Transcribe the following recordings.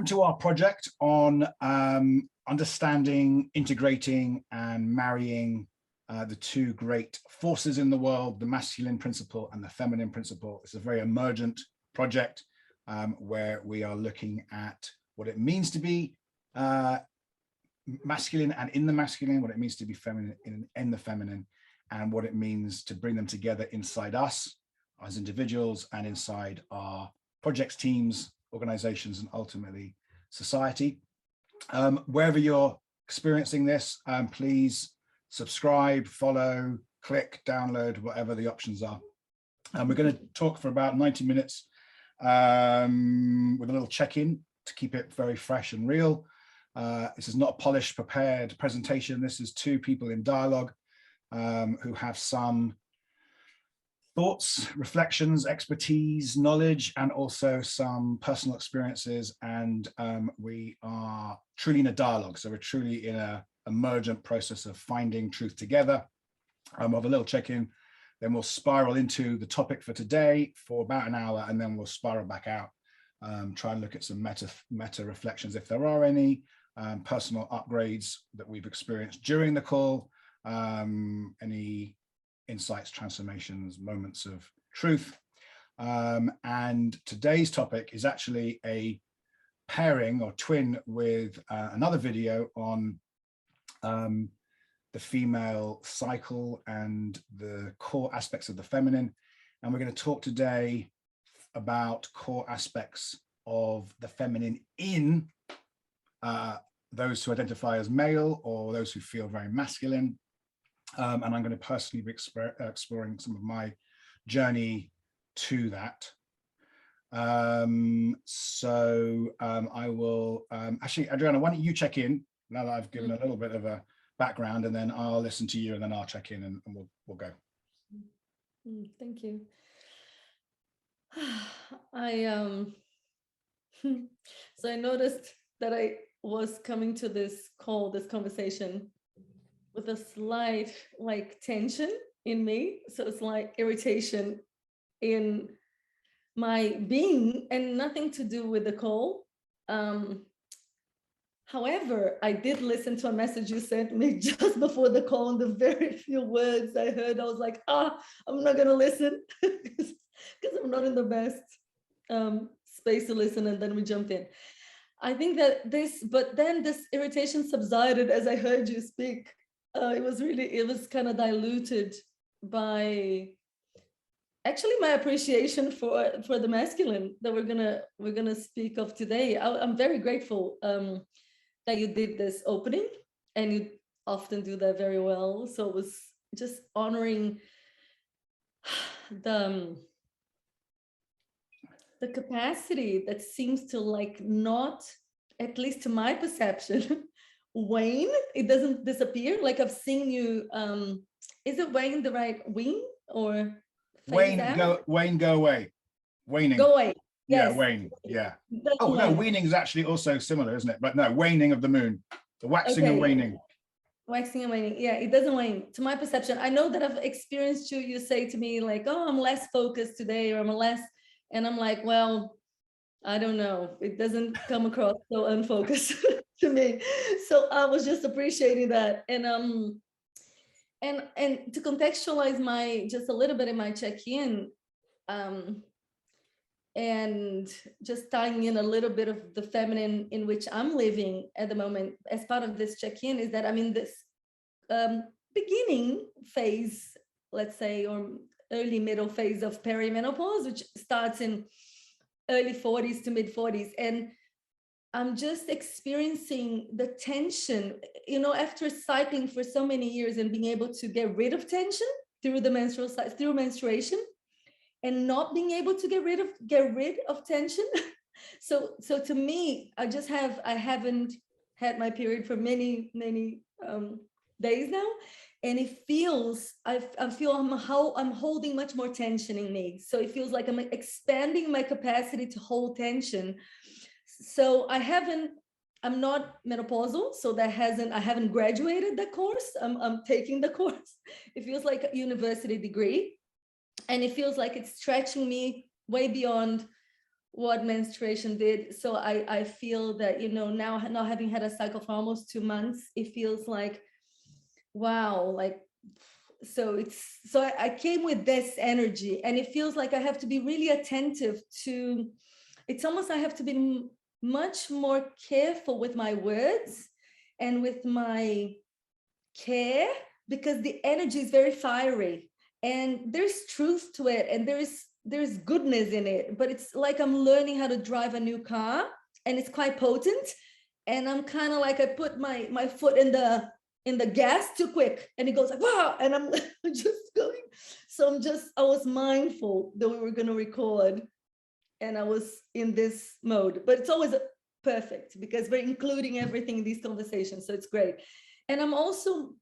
to our project on understanding, integrating, and marrying the two great forces in the world, the masculine principle and the feminine principle. It's a very emergent project where we are looking at what it means to be masculine and in the masculine, what it means to be feminine in the feminine, and what it means to bring them together inside us as individuals and inside our projects, teams, organizations, and ultimately society. Wherever you're experiencing this, please subscribe, follow, click, download, whatever the options are. And we're going to talk for about 90 minutes with a little check-in to keep it very fresh and real. This is not a polished, prepared presentation. This is two people in dialogue who have some thoughts, reflections, expertise, knowledge, and also some personal experiences. And we are truly in a dialogue. So we're truly in an emergent process of finding truth together. We'll have a little check-in, then we'll spiral into the topic for today for about an hour, and then we'll spiral back out, try and look at some meta reflections if there are any, personal upgrades that we've experienced during the call, any insights, transformations, moments of truth. And today's topic is actually a pairing or twin with another video on the female cycle and the core aspects of the feminine. And we're going to talk today about core aspects of the feminine in those who identify as male or those who feel very masculine. And I'm going to personally be exploring some of my journey to that. I will, actually, Adriana, why don't you check in now that I've given a little bit of a background, and then I'll listen to you, and then I'll check in, and we'll go. Thank you. So I noticed that I was coming to this conversation with a slight tension in me. So it's like irritation in my being and nothing to do with the call. However, I did listen to a message you sent me just before the call, and the very few words I heard, I was like, I'm not gonna listen because I'm not in the best space to listen, and then we jumped in. I think that but then this irritation subsided as I heard you speak. It was kind of diluted by actually my appreciation for the masculine that we're gonna speak of today. I'm very grateful that you did this opening, and you often do that very well. So it was just honoring the capacity that seems to not, at least to my perception, wane. It doesn't disappear. Like I've seen you, is it wane the right wing or Wane, go away. Waning. Go away. Yeah, yes. wane. Yeah. Oh no, waning is actually also similar, isn't it? But no, waning of the moon. The waxing and waning. Waxing and waning. Yeah, it doesn't wane to my perception. I know that I've experienced you say to me like, oh, I'm less focused today, or I'm less, and I'm like, well, I don't know. It doesn't come across so unfocused to me. So I was just appreciating that. And to contextualize just a little bit in my check-in, and just tying in a little bit of the feminine in which I'm living at the moment as part of this check-in, is that I'm in this beginning phase, let's say, or early middle phase of perimenopause, which starts in early 40s to mid 40s. And I'm just experiencing the tension, after cycling for so many years and being able to get rid of tension through the through menstruation, and not being able to get rid of tension. So to me, I haven't had my period for many days now, and it feels I'm holding much more tension in me. So it feels like I'm expanding my capacity to hold tension. So I'm not menopausal, so I haven't graduated the course. I'm taking the course. It feels like a university degree, and it feels like it's stretching me way beyond what menstruation did. So I feel that, you know, now not having had a cycle for almost 2 months, it feels like, wow, like, so I came with this energy, and it feels like I have to be really attentive to, it's almost, I have to be much more careful with my words and with my care, because the energy is very fiery and there's truth to it, and there's goodness in it, but it's like I'm learning how to drive a new car, and it's quite potent, and I'm kind of like, I put my foot in the gas too quick, and it goes like, wow, and I'm just going. So I was mindful that we were going to record, and I was in this mode, but it's always perfect because we're including everything in these conversations, so it's great. And I'm also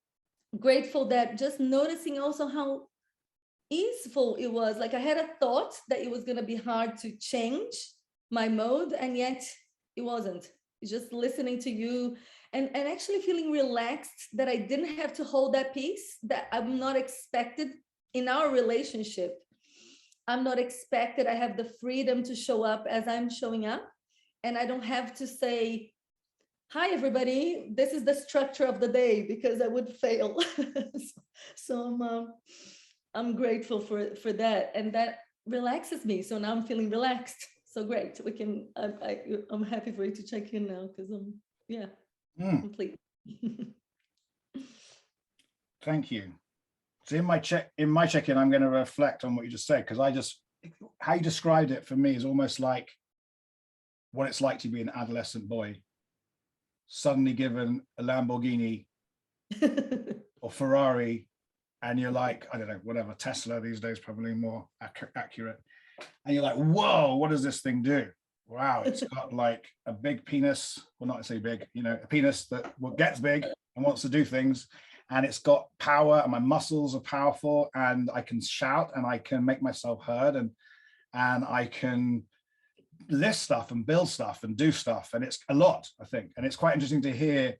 grateful that just noticing also how easeful it was. Like, I had a thought that it was going to be hard to change my mode, and yet it wasn't. It's just listening to you and actually feeling relaxed, that I didn't have to hold that piece, that I'm not expected in our relationship. I'm not expected. I have the freedom to show up as I'm showing up, and I don't have to say, hi everybody, this is the structure of the day, because I would fail. So I'm grateful for that, and that relaxes me. So now I'm feeling relaxed. So great. We can. I'm happy for you to check in now, because I'm complete. Thank you. So in my check-in, I'm going to reflect on what you just said, because how you described it for me is almost like what it's like to be an adolescent boy, suddenly given a Lamborghini or Ferrari, and you're like, I don't know, whatever, Tesla these days, probably more accurate. And you're like, whoa, what does this thing do? Wow, it's got like a big penis. Well, not to say big, you know, a penis that gets big and wants to do things. And it's got power, and my muscles are powerful, and I can shout, and I can make myself heard, and I can list stuff and build stuff and do stuff. And it's a lot, I think. And it's quite interesting to hear.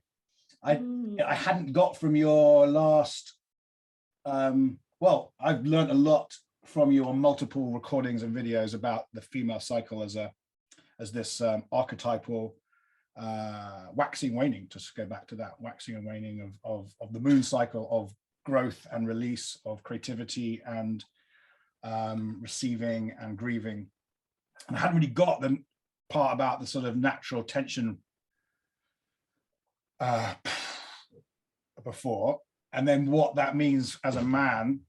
I hadn't got from your last, well, I've learned a lot from you on multiple recordings and videos about the female cycle as this archetypal waxing, waning, to go back to that, waxing and waning of the moon cycle, of growth and release, of creativity and receiving and grieving. And I hadn't really got the part about the sort of natural tension before, and then what that means as a man,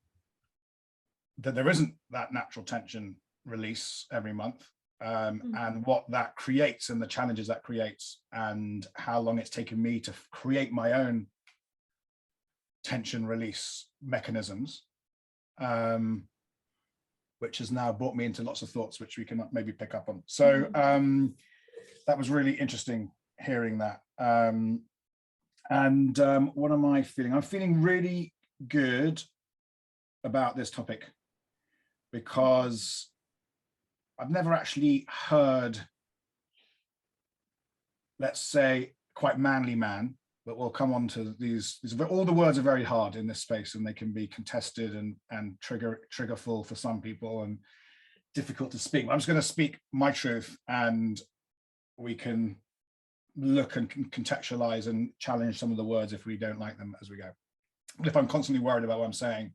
that there isn't that natural tension release every month, and what that creates, and the challenges that creates, and how long it's taken me to create my own tension release mechanisms, which has now brought me into lots of thoughts which we can maybe pick up on. So that was really interesting hearing that. What am I feeling? I'm feeling really good about this topic, because I've never actually heard, let's say, quite manly man, but we'll come on to these all the words are very hard in this space, and they can be contested and triggerful for some people, and difficult to speak. I'm just going to speak my truth, and we can look and contextualize and challenge some of the words if we don't like them as we go. But if I'm constantly worried about what I'm saying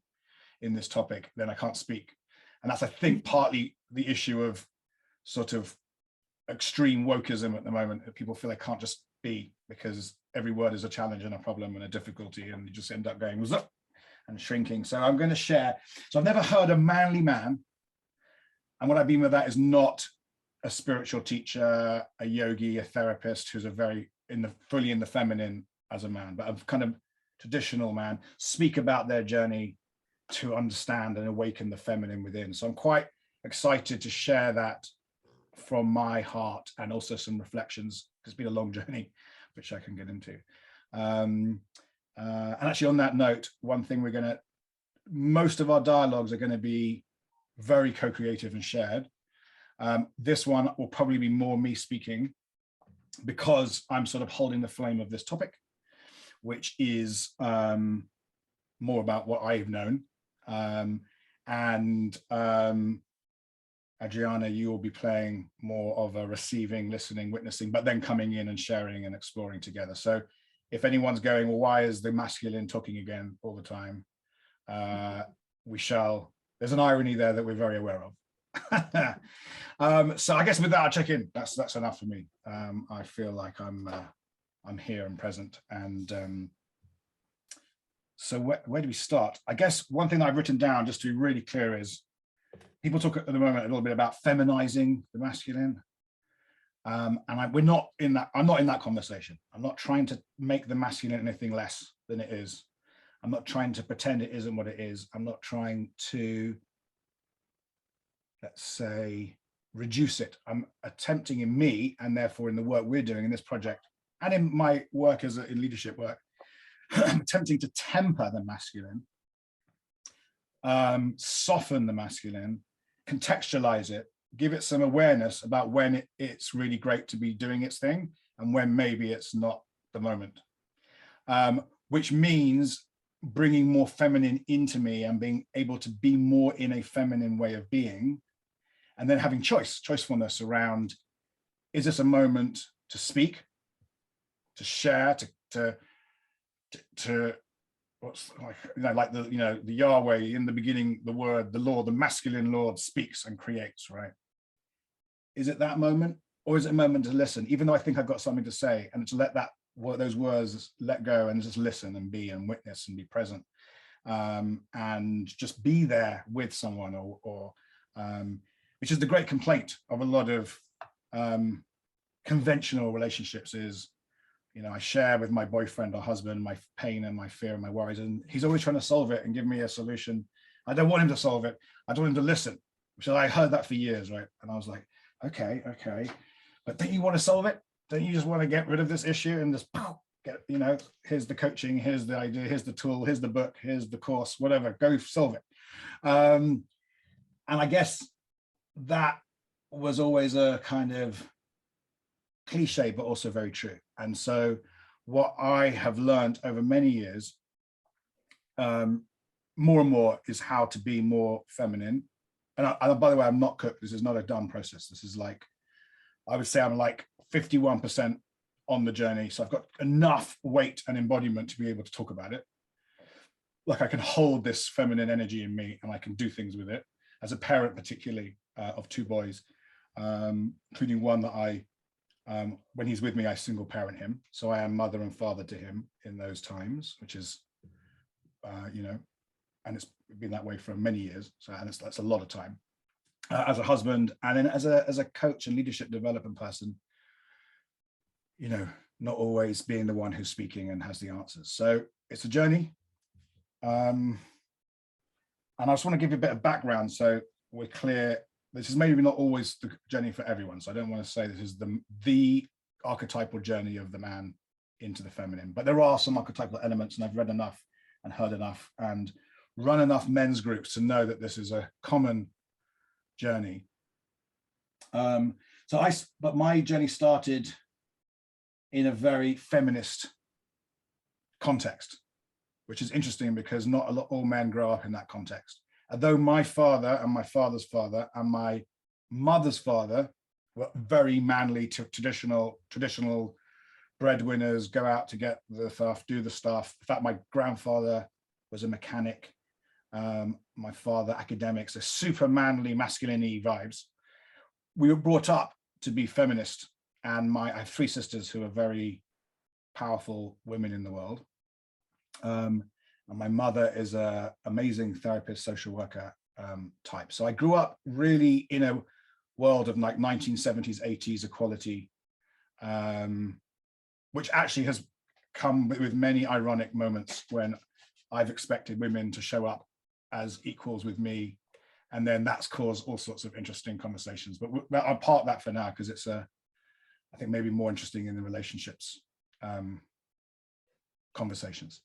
in this topic, then I can't speak. And that's, I think, partly the issue of sort of extreme wokeism at the moment, that people feel they can't just be, because every word is a challenge and a problem and a difficulty, and you just end up going and shrinking. So I'm going to share. So I've never heard a manly man, and what I mean with that is not a spiritual teacher, a yogi, a therapist who's fully in the feminine as a man, but a kind of traditional man, speak about their journey to understand and awaken the feminine within. So I'm quite excited to share that from my heart, and also some reflections. It's been a long journey, which I can get into. And actually, on that note, one thing most of our dialogues are going to be very co-creative and shared. This one will probably be more me speaking, because I'm sort of holding the flame of this topic, which is more about what I've known, and Adriana, you will be playing more of a receiving, listening, witnessing, but then coming in and sharing and exploring together. So if anyone's going, well, why is the masculine talking again all the time? There's an irony there that we're very aware of. So I guess with that, I'll check in. That's enough for me. I feel like I'm here and present. And so where do we start? I guess one thing that I've written down, just to be really clear, is people talk at the moment a little bit about feminizing the masculine. And I'm not in that conversation. I'm not trying to make the masculine anything less than it is. I'm not trying to pretend it isn't what it is. I'm not trying to, let's say, reduce it. I'm attempting in me, and therefore in the work we're doing in this project, and in my work in leadership work, I'm attempting to temper the masculine, soften the masculine, contextualize it, give it some awareness about when it's really great to be doing its thing and when maybe it's not the moment, which means bringing more feminine into me and being able to be more in a feminine way of being, and then having choicefulness around, is this a moment to speak, to share, to what's like the Yahweh in the beginning, the word, the Lord, the masculine Lord speaks and creates, right? Is it that moment, or is it a moment to listen, even though I think I've got something to say, and to let those words let go and just listen and be and witness and be present, and just be there with someone, or which is the great complaint of a lot of conventional relationships is, I share with my boyfriend or husband my pain and my fear and my worries, and he's always trying to solve it and give me a solution. I don't want him to solve it. I want him to listen. So I heard that for years, right? And I was like, okay, but don't you want to solve it? Don't you just want to get rid of this issue and just get, here's the coaching, here's the idea, here's the tool, here's the book, here's the course, whatever, go solve it. And I guess that was always a kind of cliche, but also very true. And so what I have learned over many years, more and more, is how to be more feminine. And by the way, I'm not cooked. This is not a done process. This is like, I would say I'm like 51% on the journey. So I've got enough weight and embodiment to be able to talk about it. Like I can hold this feminine energy in me and I can do things with it. As a parent, particularly of two boys, including one that when he's with me, I single parent him. So I am mother and father to him in those times, which is, and it's been that way for many years. So, and that's a lot of time as a husband, and then as a coach and leadership development person, not always being the one who's speaking and has the answers. So it's a journey. And I just want to give you a bit of background so we're clear. This is maybe not always the journey for everyone. So I don't want to say this is the archetypal journey of the man into the feminine, but there are some archetypal elements, and I've read enough and heard enough and run enough men's groups to know that this is a common journey. But my journey started in a very feminist context, which is interesting because not all men grow up in that context. Although my father and my father's father and my mother's father were very manly, traditional breadwinners, go out to get the stuff, do the stuff. In fact, my grandfather was a mechanic, my father academics, so super manly, masculine-y vibes. We were brought up to be feminist, and I have three sisters who are very powerful women in the world. And my mother is an amazing therapist, social worker type. So I grew up really in a world of like 1970s, 80s equality, which actually has come with many ironic moments when I've expected women to show up as equals with me. And then that's caused all sorts of interesting conversations. But I'll park that for now because it's, I think, maybe more interesting in the relationships conversations.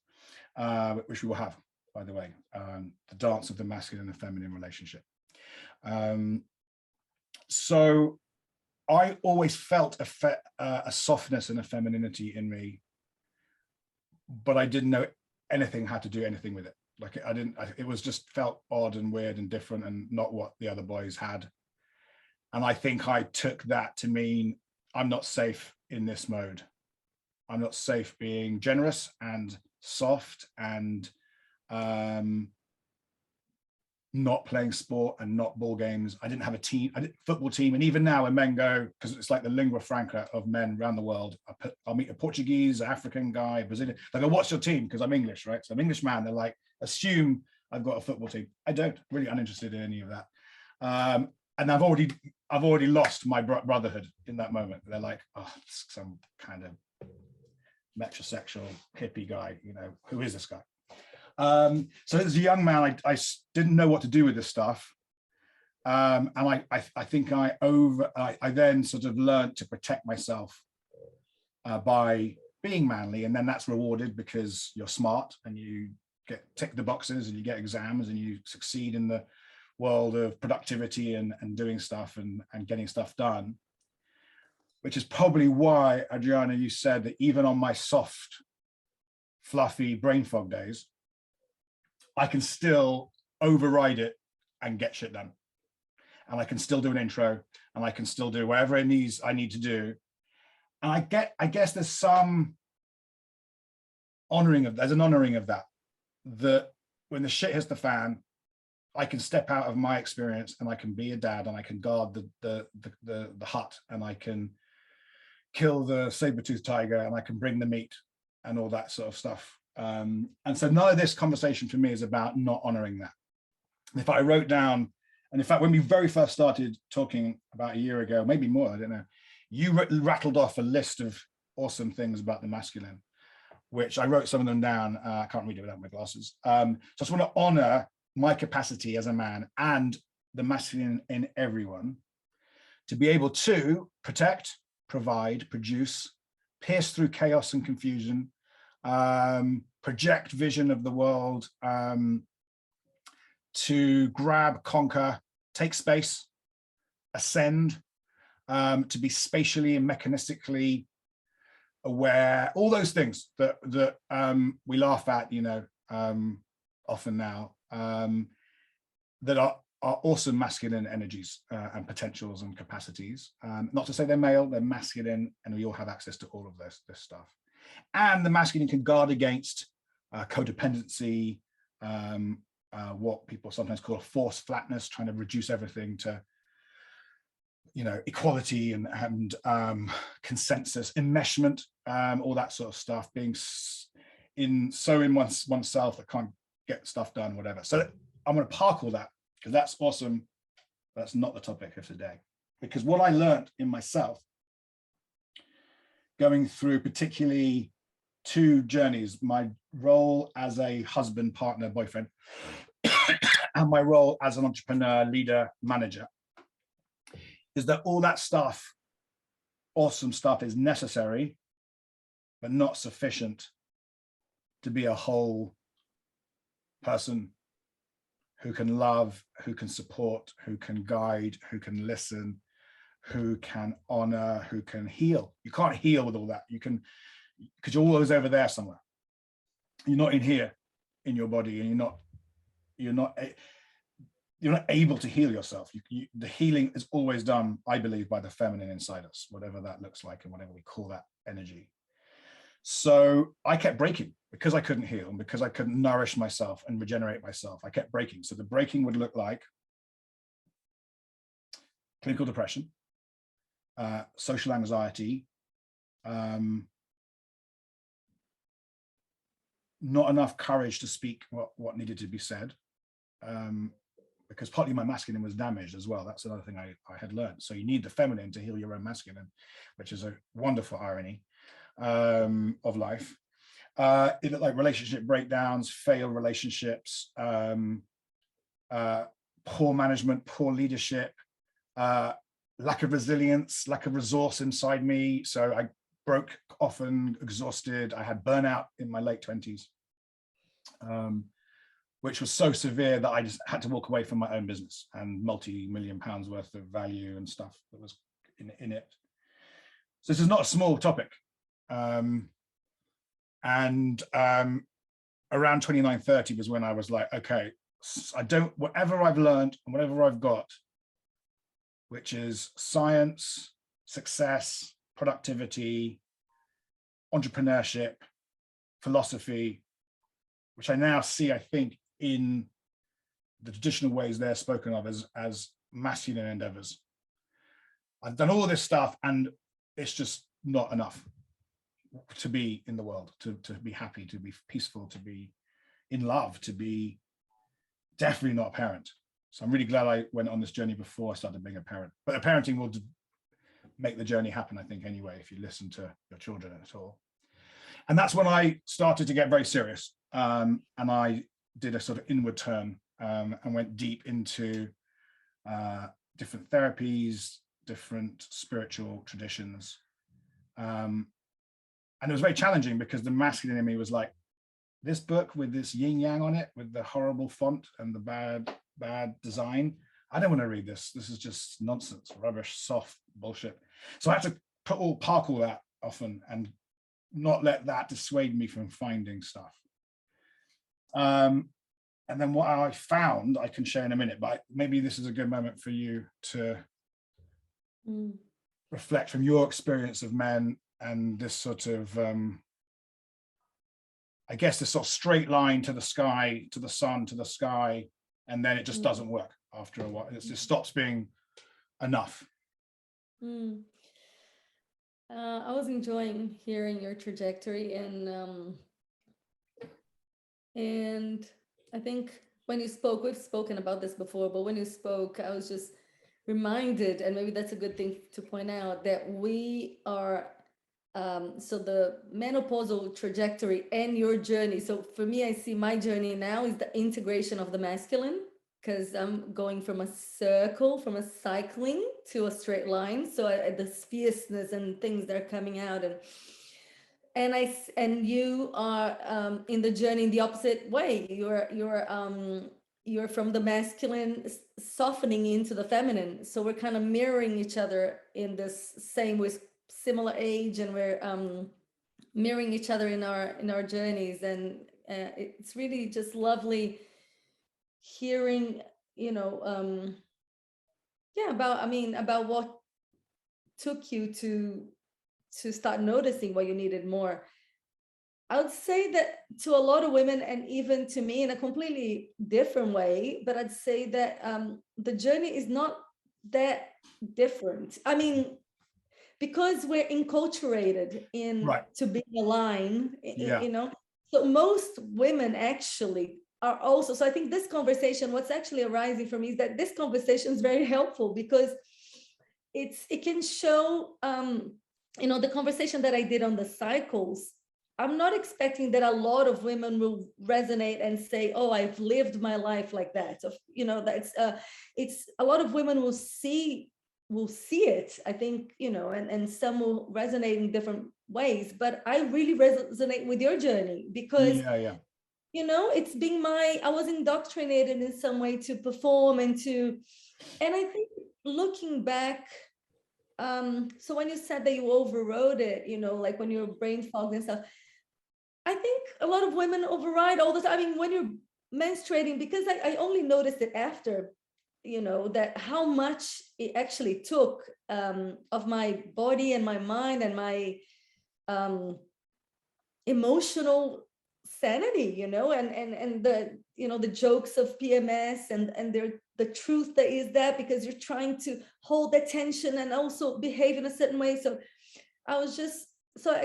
Which we will have, by the way, the dance of the masculine and feminine relationship. So I always felt a softness and a femininity in me, but I didn't know anything how to do anything with it. Like it was just felt odd and weird and different and not what the other boys had. And I think I took that to mean I'm not safe in this mode. I'm not safe being generous and soft and not playing sport and not ball games. I didn't have a team, football team. And even now when men go, because it's like the lingua franca of men around the world, I'll meet a Portuguese, African guy, Brazilian. They go, what's your team? Because I'm English, right? So I'm English man. They're like, assume I've got a football team. I don't, really uninterested in any of that. And I've already lost my brotherhood in that moment. They're like, oh, some kind of metrosexual hippie guy, you know, who is this guy? So as a young man, I didn't know what to do with this stuff. And I think I then sort of learned to protect myself by being manly. And then that's rewarded because you're smart and you tick the boxes and you get exams and you succeed in the world of productivity and doing stuff and getting stuff done. Which is probably why, Adriana, you said that even on my soft, fluffy brain fog days, I can still override it and get shit done. And I can still do an intro and I can still do whatever I need to do. And I guess there's some honoring of, there's an honoring of that when the shit hits the fan, I can step out of my experience and I can be a dad and I can guard the hut and I can kill the saber-toothed tiger and I can bring the meat and all that sort of stuff. And so none of this conversation for me is about not honoring that. And if I wrote down, and in fact, when we very first started talking about a year ago, maybe more, I don't know, you rattled off a list of awesome things about the masculine, which I wrote some of them down. I can't read it without my glasses. So I just want to honor my capacity as a man and the masculine in everyone to be able to protect, provide, produce, pierce through chaos and confusion, project vision of the world, to grab, conquer, take space, ascend, to be spatially and mechanistically aware, all those things that we laugh at, you know, often now, that are awesome masculine energies and potentials and capacities. Not to say they're male, they're masculine, and we all have access to all of this stuff. And the masculine can guard against codependency, what people sometimes call a force flatness, trying to reduce everything to, you know, equality and consensus, enmeshment, all that sort of stuff, being in oneself that can't get stuff done, whatever. So I'm going to park all that because that's awesome. That's not the topic of today. Because what I learned in myself, going through particularly two journeys, my role as a husband, partner, boyfriend, and my role as an entrepreneur, leader, manager, is that all that stuff, awesome stuff, is necessary, but not sufficient to be a whole person who can love, who can support, who can guide, who can listen, who can honor, who can heal. You can't heal with all that. You can, because you're always over there somewhere. You're not in here, in your body, and you're not able to heal yourself. The healing is always done, I believe, by the feminine inside us, whatever that looks like and whatever we call that energy. So I kept breaking because I couldn't heal and because I couldn't nourish myself and regenerate myself. I kept breaking. So the breaking would look like clinical depression, social anxiety, not enough courage to speak what needed to be said, because partly my masculine was damaged as well. That's another thing I had learned. So you need the feminine to heal your own masculine, which is a wonderful irony of life. It looked like relationship breakdowns, failed relationships, poor management, poor leadership, lack of resilience, lack of resource inside me. So I broke, often exhausted. I had burnout in my late 20s, which was so severe that I just had to walk away from my own business and multi-million pounds worth of value and stuff that was in it. So this is not a small topic. Around 29-30 was when I was like, okay, whatever I've learned and whatever I've got which is science, success, productivity, entrepreneurship, philosophy, which I now see, I think, in the traditional ways they're spoken of as masculine endeavors. I've done all this stuff and it's just not enough to be in the world, to be happy, to be peaceful, to be in love, to be definitely not a parent. So I'm really glad I went on this journey before I started being a parent. But parenting will make the journey happen, I think, anyway, if you listen to your children at all. And that's when I started to get very serious. And I did a sort of inward turn and went deep into different therapies, different spiritual traditions. And it was very challenging because the masculine in me was like, this book with this yin yang on it, with the horrible font and the bad design, I don't want to read this. This is just nonsense, rubbish, soft bullshit. So I had to park all that often and not let that dissuade me from finding stuff. And then what I found, I can share in a minute, but maybe this is a good moment for you to reflect from your experience of men and this sort of, I guess, this sort of straight line to the sky, to the sun, to the sky, and then it just doesn't work after a while. It just stops being enough. I was enjoying hearing your trajectory, and I think when you spoke, we've spoken about this before, but when you spoke, I was just reminded, and maybe that's a good thing to point out, that we are, so the menopausal trajectory and your journey. So for me, I see my journey now is the integration of the masculine, because I'm going from a circle, from a cycling to a straight line. So the fierceness and things that are coming out, and you are in the journey in the opposite way. You're from the masculine softening into the feminine. So we're kind of mirroring each other in this same, with similar age, and we're mirroring each other in our journeys. And it's really just lovely hearing, about what took you to start noticing what you needed more. I would say that to a lot of women, and even to me in a completely different way, but I'd say that the journey is not that different. I mean, because we're enculturated to be aligned, so most women actually are also, so I think this conversation, what's actually arising for me is that this conversation is very helpful, because it can show, the conversation that I did on the cycles. I'm not expecting that a lot of women will resonate and say, oh, I've lived my life like that. It's a lot of women will see it, I think, and some will resonate in different ways, but I really resonate with your journey, because it's being I was indoctrinated in some way to perform and I think looking back, so when you said that you overrode it, like when you're brain fogged and stuff, I think a lot of women override all the time. I mean, when you're menstruating, because I only noticed it after, that how much it actually took of my body and my mind and my emotional sanity, and the, the jokes of PMS and the truth that is that, because you're trying to hold that tension and also behave in a certain way. So I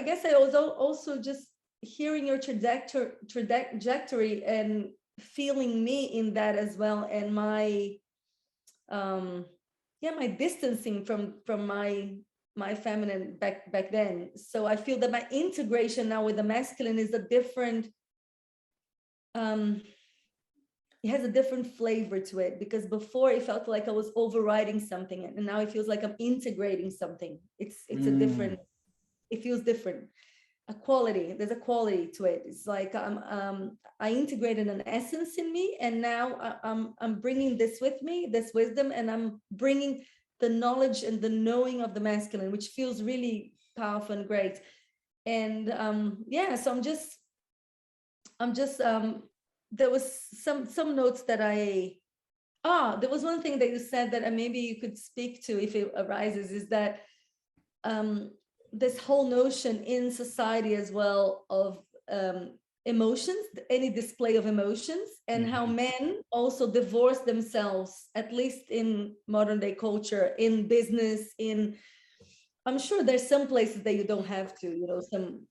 guess I was also just hearing your trajectory and feeling me in that as well, and my my distancing from my feminine back then. So I feel that my integration now with the masculine is a different, it has a different flavor to it, because before it felt like I was overriding something, and now it feels like I'm integrating something. It's a different, it feels different. There's a quality to it. It's like I integrated an essence in me, and now I'm bringing this with me, this wisdom, and I'm bringing the knowledge and the knowing of the masculine, which feels really powerful and great. And so I'm just there was some notes that I There was one thing that you said that maybe you could speak to if it arises, is that this whole notion in society as well of emotions, any display of emotions, and how men also divorce themselves, at least in modern day culture, in business, I'm sure there's some places that you don't have to, some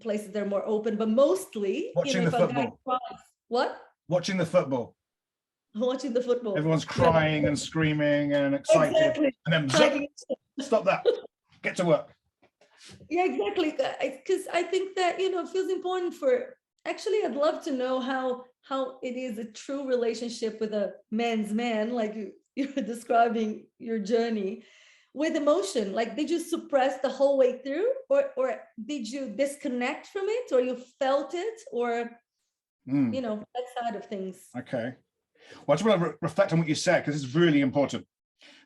places that are more open, but mostly, Watching the if a guy football. cries, what? Watching the football. Watching the football. Everyone's crying and screaming and excited. Exactly. And then zip, stop that. Get to work. Yeah, exactly. Because I think that, it feels important for, actually, I'd love to know how it is a true relationship with a man's man, like you're describing your journey, with emotion. Like, did you suppress the whole way through, or did you disconnect from it, or you felt it, or, that side of things? Okay. Well, I just want to reflect on what you said, because it's really important.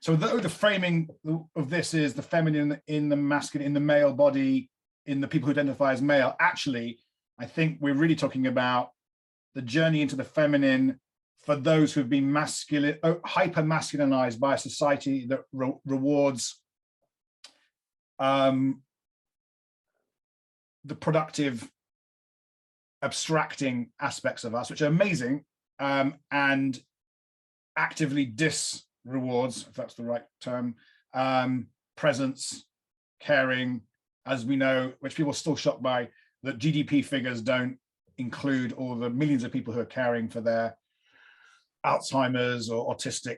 So though the framing of this is the feminine in the masculine, in the male body, in the people who identify as male, actually, I think we're really talking about the journey into the feminine for those who've been masculine, hyper masculinized by a society that rewards the productive, abstracting aspects of us, which are amazing, and actively rewards, if that's the right term, presence, caring, as we know, which people are still shocked by, that GDP figures don't include all the millions of people who are caring for their Alzheimer's or autistic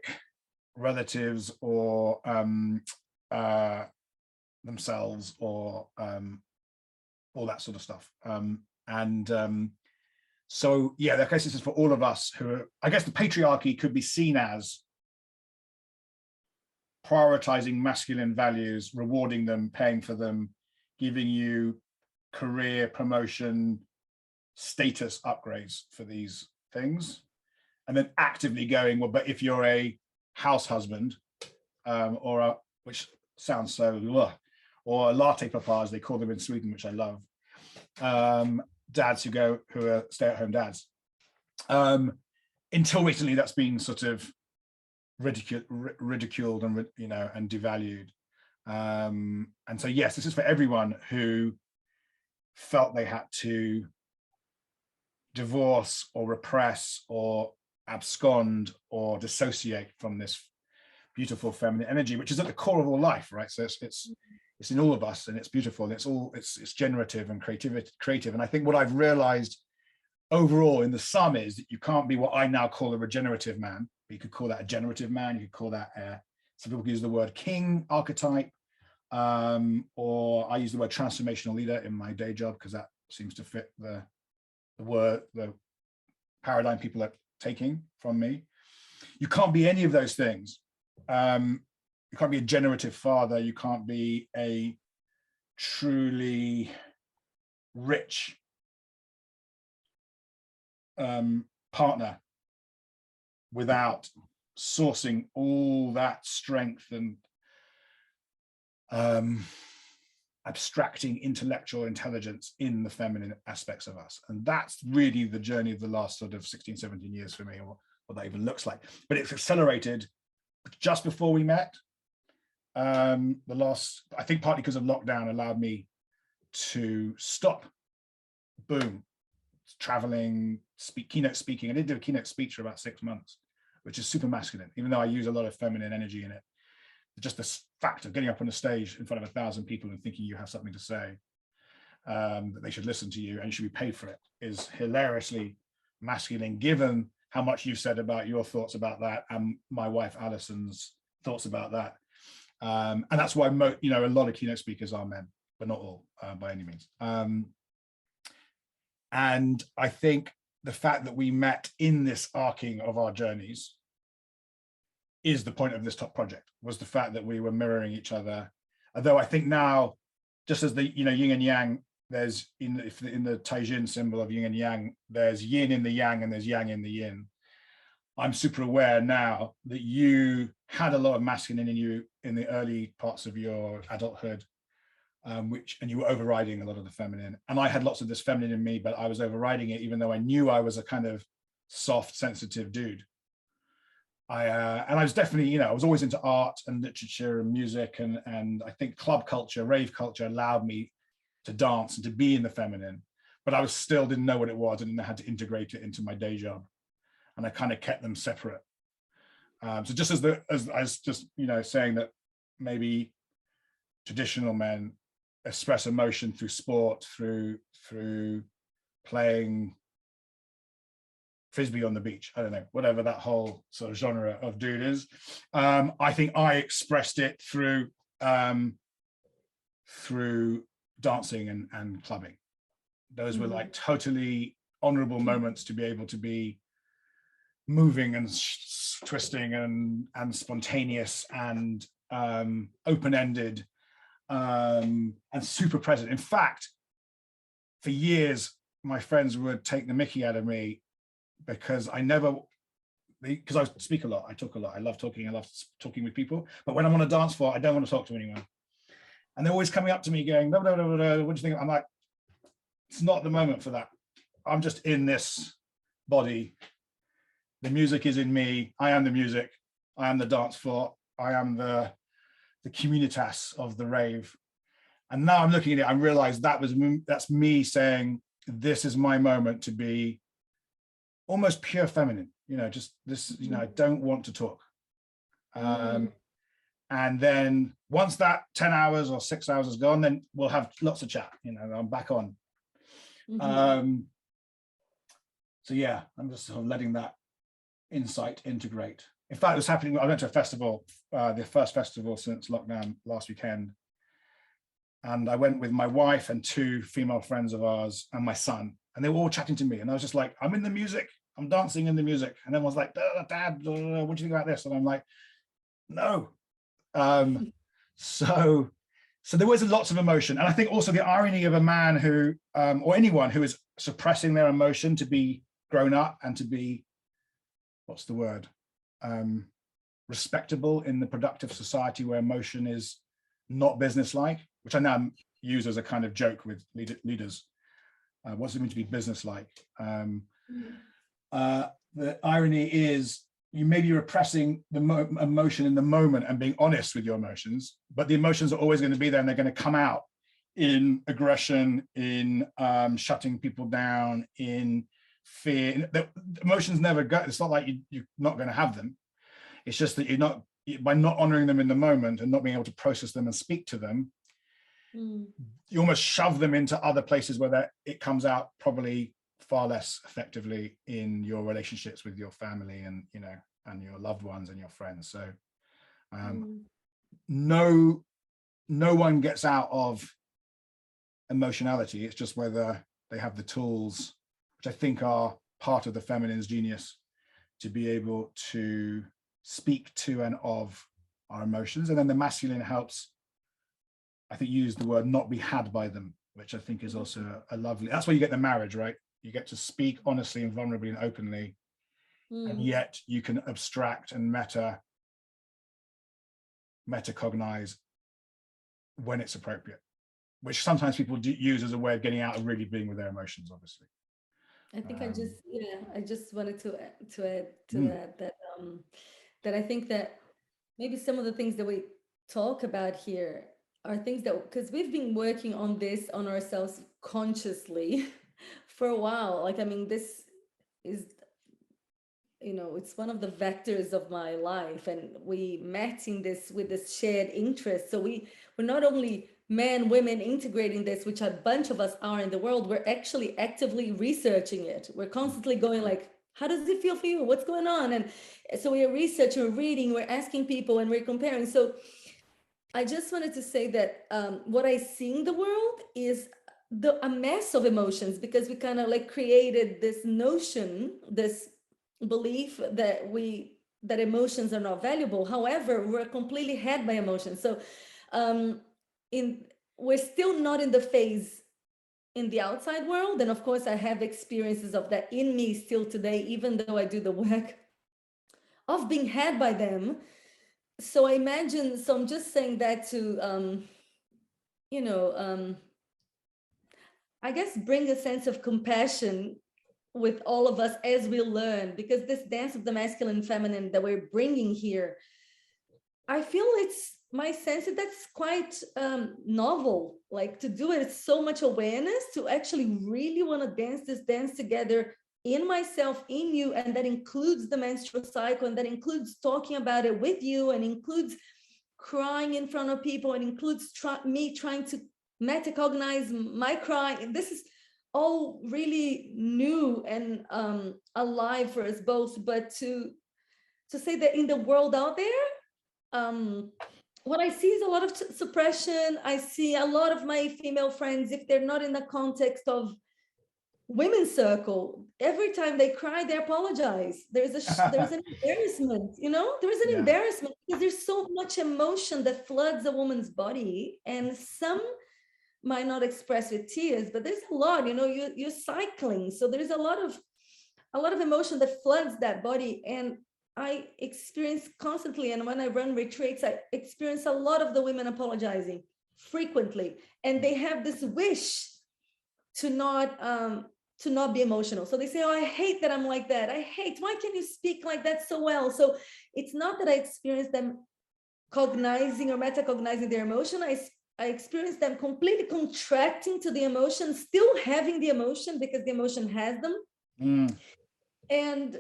relatives, or themselves, or all that sort of stuff. So yeah, I guess this is for all of us who are, I guess the patriarchy could be seen as prioritizing masculine values, rewarding them, paying for them, giving you career promotion, status upgrades for these things, and then actively going, well, but if you're a house husband, which sounds so, or a latte papa, as they call them in Sweden, which I love, dads who are stay-at-home dads. Until recently, that's been sort of ridiculed and and devalued. And so yes, this is for everyone who felt they had to divorce or repress or abscond or dissociate from this beautiful feminine energy, which is at the core of all life, right? So it's in all of us, and it's beautiful, and it's generative and creative. And I think what I've realized overall in the sum is that you can't be what I now call a regenerative man, but you could call that a generative man, you could call that some people use the word king archetype, or I use the word transformational leader in my day job, because that seems to fit the paradigm people are taking from me. You can't be any of those things. You can't be a generative father. You can't be a truly rich partner without sourcing all that strength and abstracting intellectual intelligence in the feminine aspects of us. And that's really the journey of the last sort of 16, 17 years for me, or what that even looks like. But it's accelerated just before we met. I think partly because of lockdown allowed me to stop, boom, traveling, keynote speaking. I did do a keynote speech for about 6 months, which is super masculine, even though I use a lot of feminine energy in it. Just the fact of getting up on a stage in front of 1,000 people and thinking you have something to say, that they should listen to you and you should be paid for it, is hilariously masculine, given how much you've said about your thoughts about that, and my wife Alison's thoughts about that. And that's why a lot of keynote speakers are men, but not all, by any means. And I think the fact that we met in this arcing of our journeys is the point of this top project, was the fact that we were mirroring each other. Although I think now, just as the yin and yang, there's in the Taijin symbol of yin and yang, there's yin in the yang and there's yang in the yin. I'm super aware now that you had a lot of masculine in you in the early parts of your adulthood, and you were overriding a lot of the feminine. And I had lots of this feminine in me, but I was overriding it, even though I knew I was a kind of soft, sensitive dude. And I was definitely, I was always into art and literature and music, and I think club culture, rave culture allowed me to dance and to be in the feminine, but I was still didn't know what it was, and I had to integrate it into my day job, and I kind of kept them separate. So just as just saying that maybe traditional men express emotion through sport, through playing frisbee on the beach, I don't know, whatever that whole sort of genre of dude is. I think I expressed it through dancing and clubbing. Those were like totally honorable moments to be able to be moving and twisting and spontaneous and open-ended and super present. In fact, for years, my friends would take the mickey out of me because I speak a lot, I talk a lot, I love talking with people, but when I'm on a dance floor, I don't want to talk to anyone. And they're always coming up to me going, blah, blah, blah, blah, what do you think? I'm like, it's not the moment for that. I'm just in this body. The music is in me. I am the music. I am the dance floor. I am the communitas of the rave. And now I'm looking at it, I realize that's me saying, this is my moment to be almost pure feminine, just this, I don't want to talk. And then once that 10 hours or 6 hours is gone, then we'll have lots of chat, I'm back on. So yeah, I'm just sort of letting that insight integrate. In fact, it was happening, I went to a festival, the first festival since lockdown last weekend. And I went with my wife and 2 female friends of ours and my son, and they were all chatting to me. And I was just like, I'm in the music, I'm dancing in the music. And everyone's like, Dad, what do you think about this? And I'm like, no. So there was lots of emotion. And I think also the irony of a man who, or anyone who is suppressing their emotion to be grown up and to be, what's the word? Respectable in the productive society where emotion is not businesslike, which I now use as a kind of joke with leaders. What's it mean to be businesslike? The irony is you may be repressing the emotion in the moment and being honest with your emotions, but the emotions are always going to be there, and they're going to come out in aggression, in shutting people down, in fear. The emotions never go. It's not like you're not going to have them. It's just that by not honoring them in the moment and not being able to process them and speak to them, you almost shove them into other places where it comes out probably far less effectively in your relationships with your family and and your loved ones and your friends. So no one gets out of emotionality. It's just whether they have the tools, which I think are part of the feminine's genius, to be able to speak to and of our emotions. And then the masculine helps, I think, use the word not be had by them, which I think is also a lovely, that's where you get the marriage, right? You get to speak honestly and vulnerably and openly, and yet you can abstract and metacognize when it's appropriate, which sometimes people do use as a way of getting out of really being with their emotions, obviously. I think I just wanted to add to that I think that maybe some of the things that we talk about here are things that, because we've been working on this on ourselves consciously for a while. Like, I mean, this is, it's one of the vectors of my life, and we met in this with this shared interest. So we're not only men, women integrating this, which a bunch of us are in the world, we're actually actively researching it. We're constantly going like, how does it feel for you? What's going on? And so we are researching, we're reading, we're asking people, and we're comparing. So I just wanted to say that what I see in the world is a mess of emotions, because we kind of like created this notion, this belief that emotions are not valuable. However, we're completely had by emotions. So we're still not in the phase in the outside world. And of course, I have experiences of that in me still today, even though I do the work of being had by them. So I imagine, so I'm just saying that to, I guess bring a sense of compassion with all of us as we learn, because this dance of the masculine and feminine that we're bringing here, I feel it's my sense that that's quite novel, like to do it. It's so much awareness to actually really want to dance this dance together in myself, in you, and that includes the menstrual cycle, and that includes talking about it with you, and includes crying in front of people, and includes me trying to metacognize my crying. This is all really new and alive for us both. But to say that in the world out there, what I see is a lot of suppression. I see a lot of my female friends, if they're not in the context of women's circle, every time they cry, they apologize. There's an embarrassment, there is an embarrassment, because there's so much emotion that floods a woman's body, and some might not express with tears, but there's a lot, you're cycling. So there's a lot of emotion that floods that body. And I experience constantly, and when I run retreats, I experience a lot of the women apologizing frequently, and they have this wish to not be emotional. So they say, oh, I hate that I'm like that. Why can you speak like that so well? So it's not that I experience them cognizing or metacognizing their emotion. I experience them completely contracting to the emotion, still having the emotion because the emotion has them. And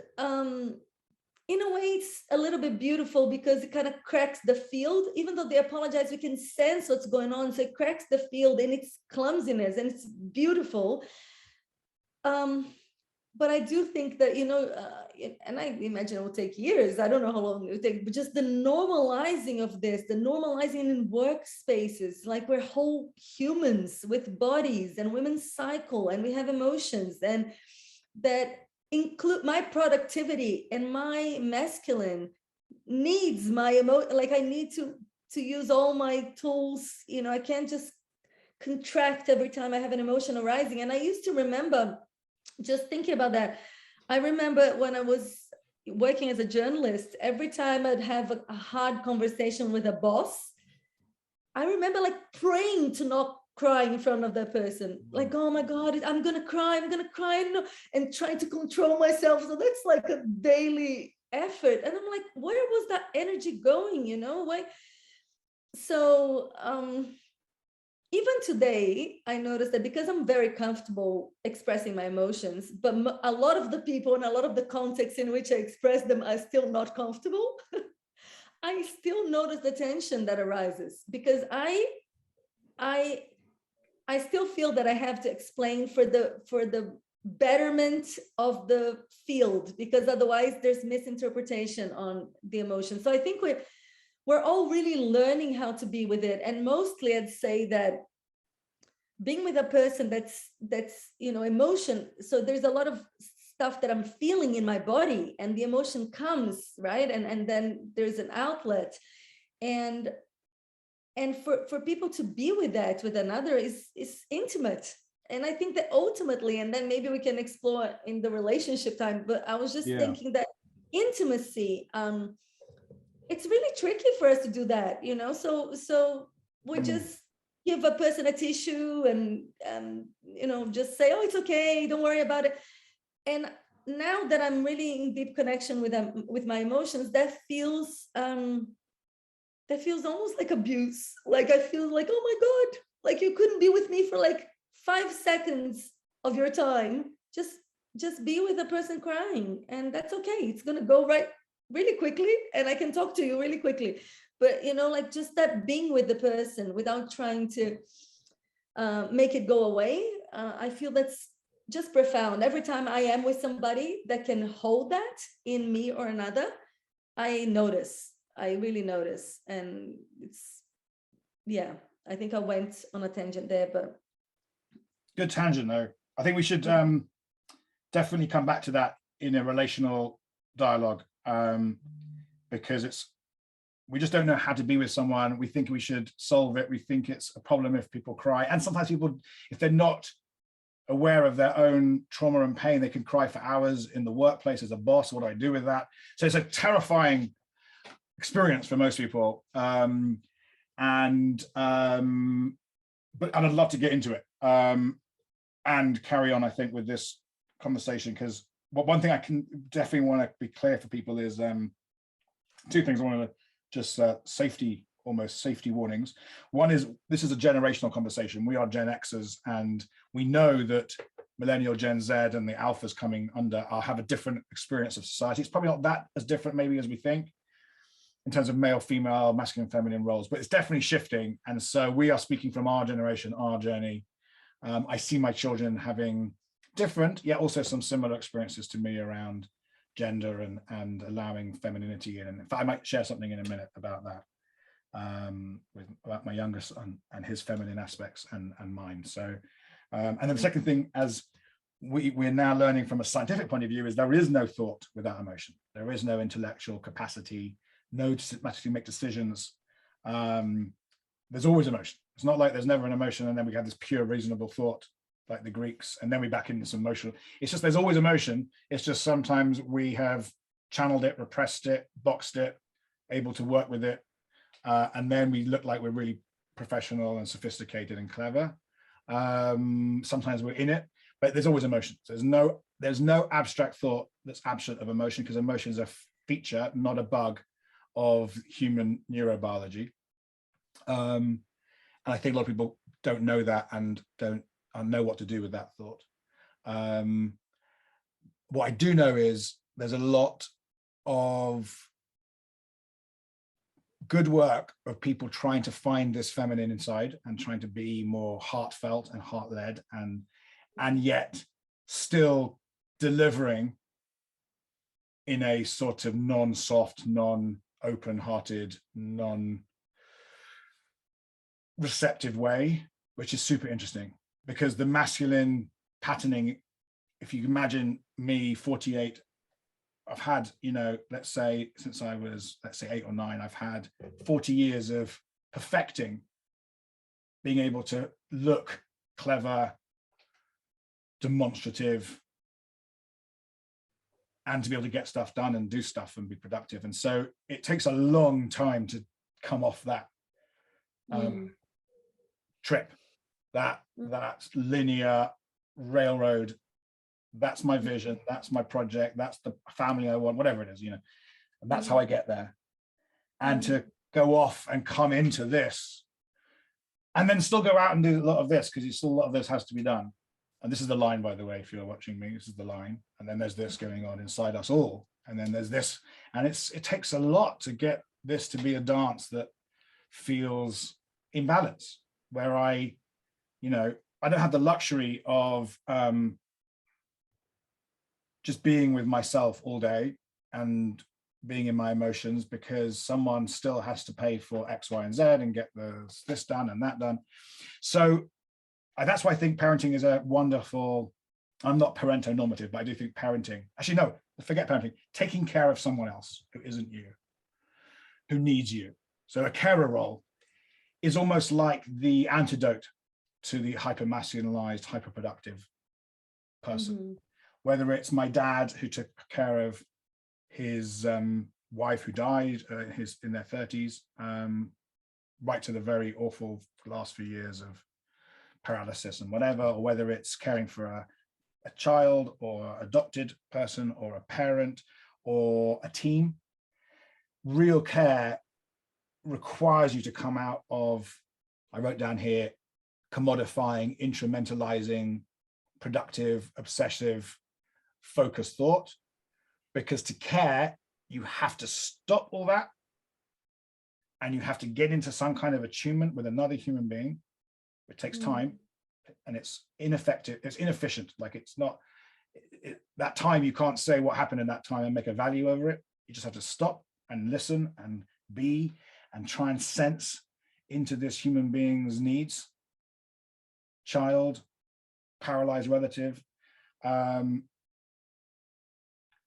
in a way, it's a little bit beautiful because it kind of cracks the field. Even though they apologize, we can sense what's going on. So it cracks the field in its clumsiness, and it's beautiful. But I do think that, and I imagine it will take years. I don't know how long it will take, but just the normalizing of this, the normalizing in workspaces, like we're whole humans with bodies, and women cycle, and we have emotions, and that include my productivity, and my masculine needs my like I need to use all my tools. I can't just contract every time I have an emotion arising. And I used to remember, just thinking about that, I remember when I was working as a journalist, every time I'd have a hard conversation with a boss, I remember like praying to not cry in front of that person, like, oh my God, I'm gonna cry, and trying to control myself. So that's like a daily effort. And I'm like, where was that energy going? Why? So even today, I noticed that because I'm very comfortable expressing my emotions, but a lot of the people and a lot of the contexts in which I express them are still not comfortable. I still notice the tension that arises, because I still feel that I have to explain for the betterment of the field, because otherwise there's misinterpretation on the emotion. So I think we're all really learning how to be with it. And mostly I'd say that being with a person that's emotion. So there's a lot of stuff that I'm feeling in my body, and the emotion comes, right? And then there's an outlet. And for people to be with that with another is intimate. And I think that ultimately, and then maybe we can explore in the relationship time, but I was just thinking that intimacy, it's really tricky for us to do that, so we just give a person a tissue and just say, oh, it's okay, don't worry about it. And now that I'm really in deep connection with them, with my emotions, that feels almost like abuse. Like I feel like, oh my God, like you couldn't be with me for like 5 seconds of your time. Just be with the person crying, and that's okay. It's gonna go right really quickly, and I can talk to you really quickly. But like just that being with the person without trying to make it go away, I feel that's just profound. Every time I am with somebody that can hold that in me or another, I really notice. And it's, I think I went on a tangent there, but. Good tangent though. I think we should definitely come back to that in a relational dialogue, because we just don't know how to be with someone. We think we should solve it. We think it's a problem if people cry. And sometimes people, if they're not aware of their own trauma and pain, they can cry for hours in the workplace as a boss. What do I do with that? So it's a terrifying experience for most people. But I'd love to get into it and carry on, I think, with this conversation, because one thing I can definitely want to be clear for people is two things I want to just almost safety warnings. One is, this is a generational conversation. We are Gen Xers, and we know that millennial, Gen Z, and the alphas coming under have a different experience of society. It's probably not that as different maybe as we think in terms of male, female, masculine, feminine roles, but it's definitely shifting. And so we are speaking from our generation, our journey. I see my children having different, yet also some similar experiences to me around gender and allowing femininity in. And in fact, I might share something in a minute about that, about my youngest son and his feminine aspects and mine. So, and then the second thing, as we're now learning from a scientific point of view, is there is no thought without emotion. There is no intellectual capacity, no to make decisions. There's always emotion. It's not like there's never an emotion and then we have this pure reasonable thought like the Greeks, and then we back into some emotional. It's just there's always emotion. It's just sometimes we have channeled it, repressed it, boxed it, able to work with it, and then we look like we're really professional and sophisticated and clever. Sometimes we're in it, but there's always emotion. So there's no abstract thought that's absent of emotion, because emotion is a feature, not a bug, of human neurobiology. And I think a lot of people don't know that and don't know what to do with that thought. What I do know is there's a lot of good work of people trying to find this feminine inside and trying to be more heartfelt and heart-led, and yet still delivering in a sort of non-soft, non-open-hearted, non-receptive way, which is super interesting. Because the masculine patterning, if you imagine me 48, I've had, let's say since I was, 8 or 9, I've had 40 years of perfecting being able to look clever, demonstrative, and to be able to get stuff done and do stuff and be productive. And so it takes a long time to come off that trip, that linear railroad. That's my vision, that's my project, that's the family I want, whatever it is, and that's how I get there. And to go off and come into this and then still go out and do a lot of this, because still a lot of this has to be done. And this is the line, by the way, if you're watching me, this is the line. And then there's this going on inside us all. And then there's this, and it takes a lot to get this to be a dance that feels in balance, where I don't have the luxury of just being with myself all day and being in my emotions, because someone still has to pay for X, Y, and Z and get this done and that done. So that's why I think parenting is a wonderful, I'm not parento-normative, but I do think parenting, actually no, forget parenting, taking care of someone else who isn't you, who needs you. So a carer role is almost like the antidote to the hyper-masculinized, hyper-productive person. Whether it's my dad who took care of his wife who died in their 30s, right to the very awful last few years of paralysis and whatever, or whether it's caring for a child or adopted person or a parent or a team. Real care requires you to come out of, I wrote down here, commodifying, instrumentalizing, productive, obsessive, focused thought, because to care, you have to stop all that and you have to get into some kind of attunement with another human being. It takes time and it's ineffective, it's inefficient. Like it's not, that time you can't say what happened in that time and make a value over it. You just have to stop and listen and be and try and sense into this human being's needs, child, paralyzed relative,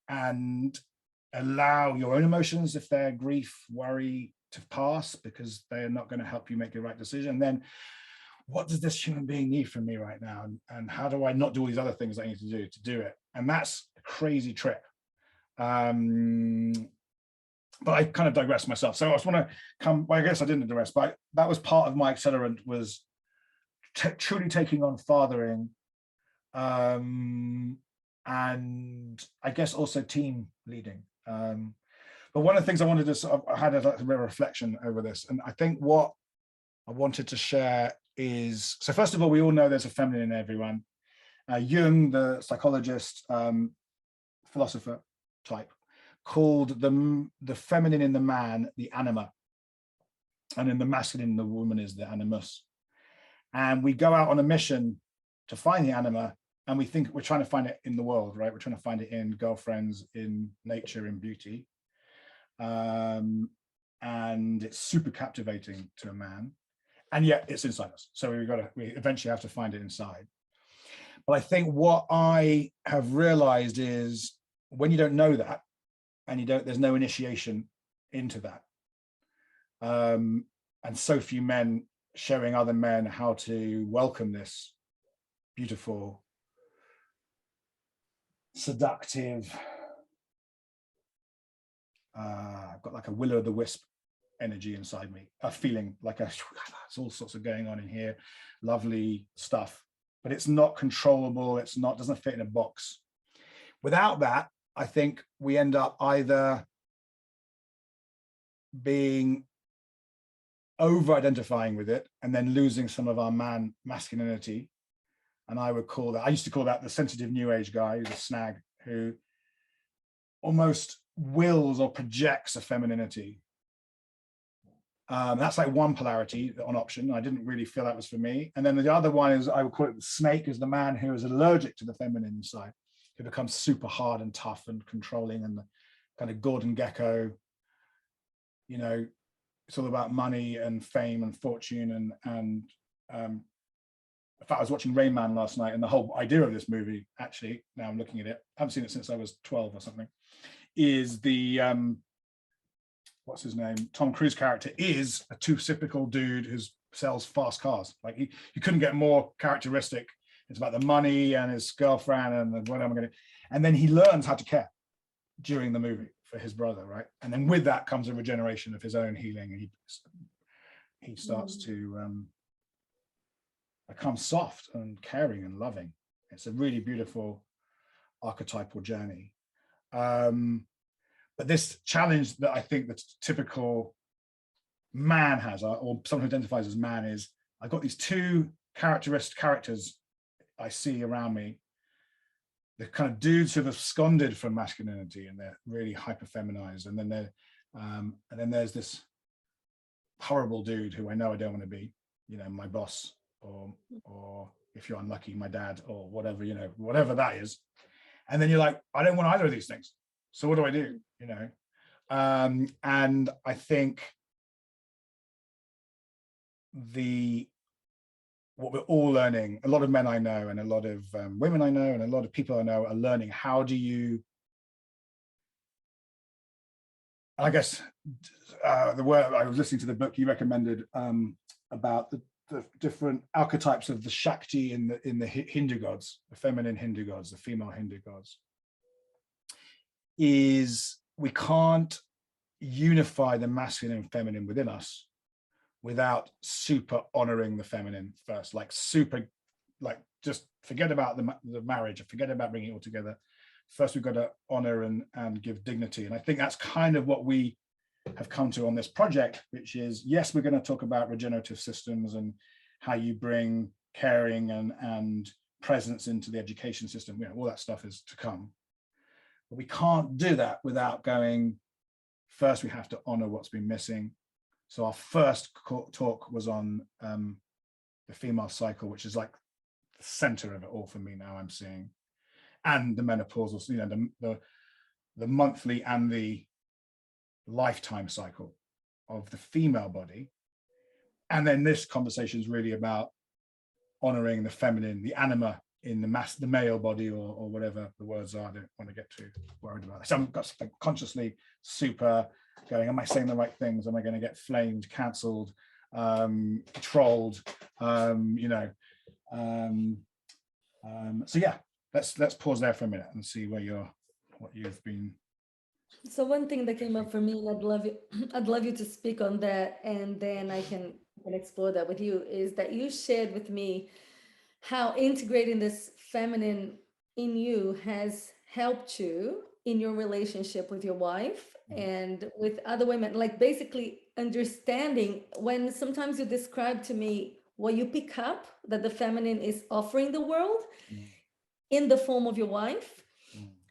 and allow your own emotions, if they're grief, worry, to pass, because they're not going to help you make the right decision. Then what does this human being need from me right now? And how do I not do all these other things I need to do it? And that's a crazy trip. But I kind of digress myself. So I just want to come, well, I guess I didn't digress, but that was part of my accelerant, was truly taking on fathering and I guess also team leading. But one of the things I wanted to sort of, I had a bit of reflection over this, and I think what I wanted to share is, so first of all, we all know there's a feminine in everyone. Jung, the psychologist, philosopher type, called the feminine in the man the anima, and in the masculine the woman is the animus. And we go out on a mission to find the anima, and we think we're trying to find it in the world, right? We're trying to find it in girlfriends, in nature, in beauty. And it's super captivating to a man, and yet it's inside us. So we eventually have to find it inside. But I think what I have realized is when you don't know that, and there's no initiation into that, and so few men showing other men how to welcome this beautiful, seductive, I've got like a will-o'-the-wisp energy inside me, a feeling like there's all sorts of going on in here, lovely stuff, but it's not controllable. It's not, doesn't fit in a box. Without that, I think we end up either being over-identifying with it and then losing some of our masculinity. And I used to call that the sensitive new age guy, who's a snag, who almost wills or projects a femininity. That's like one polarity on option. I didn't really feel that was for me. And then the other one is, I would call it the snake, is the man who is allergic to the feminine side, who becomes super hard and tough and controlling, and the kind of Gordon Gekko, you know, it's all about money and fame and fortune. And in fact, I was watching Rain Man last night, and the whole idea of this movie, actually, now I'm looking at it, I haven't seen it since I was 12 or something, is the, what's his name? Tom Cruise character is a typical dude who sells fast cars. Like he couldn't get more characteristic. It's about the money and his girlfriend and what am I going to, and then he learns how to care during the movie for his brother, right? And then with that comes a regeneration of his own healing, and he starts to become soft and caring and loving. It's a really beautiful archetypal journey. But this challenge that I think the typical man has, or someone who identifies as man, is I've got these two characters I see around me, the kind of dudes who have absconded from masculinity and they're really hyper feminized, and then there's this horrible dude who I know I don't want to be, you know, my boss, or if you're unlucky, my dad, or whatever, you know, whatever that is. And then you're like, I don't want either of these things. So what do I do? You know, and I think what we're all learning, a lot of men I know, and a lot of women I know, and a lot of people I know are learning, how do you, I guess, the word, I was listening to the book you recommended about the different archetypes of the Shakti in the Hindu gods, the feminine Hindu gods, the female Hindu gods, is we can't unify the masculine and feminine within us without super honoring the feminine first, like just forget about the marriage, forget about bringing it all together. First, we've got to honor and give dignity. And I think that's kind of what we have come to on this project, which is, yes, we're going to talk about regenerative systems and how you bring caring and presence into the education system. You know, all that stuff is to come. But we can't do that without going, first we have to honor what's been missing. So our first talk was on the female cycle, which is like the center of it all for me now, I'm seeing, and the menopausal, you know, the monthly and the lifetime cycle of the female body. And then this conversation is really about honoring the feminine, the anima in the male body, or whatever the words are. I don't want to get too worried about it. So I'm consciously super going, am I saying the right things? Am I going to get flamed, cancelled, trolled? You know. So yeah, let's pause there for a minute and see what you've been. So one thing that came up for me, and I'd love you to speak on that, and then I can explore that with you, is that you shared with me how integrating this feminine in you has helped you in your relationship with your wife and with other women, like basically understanding when sometimes you describe to me what you pick up that the feminine is offering the world in the form of your wife,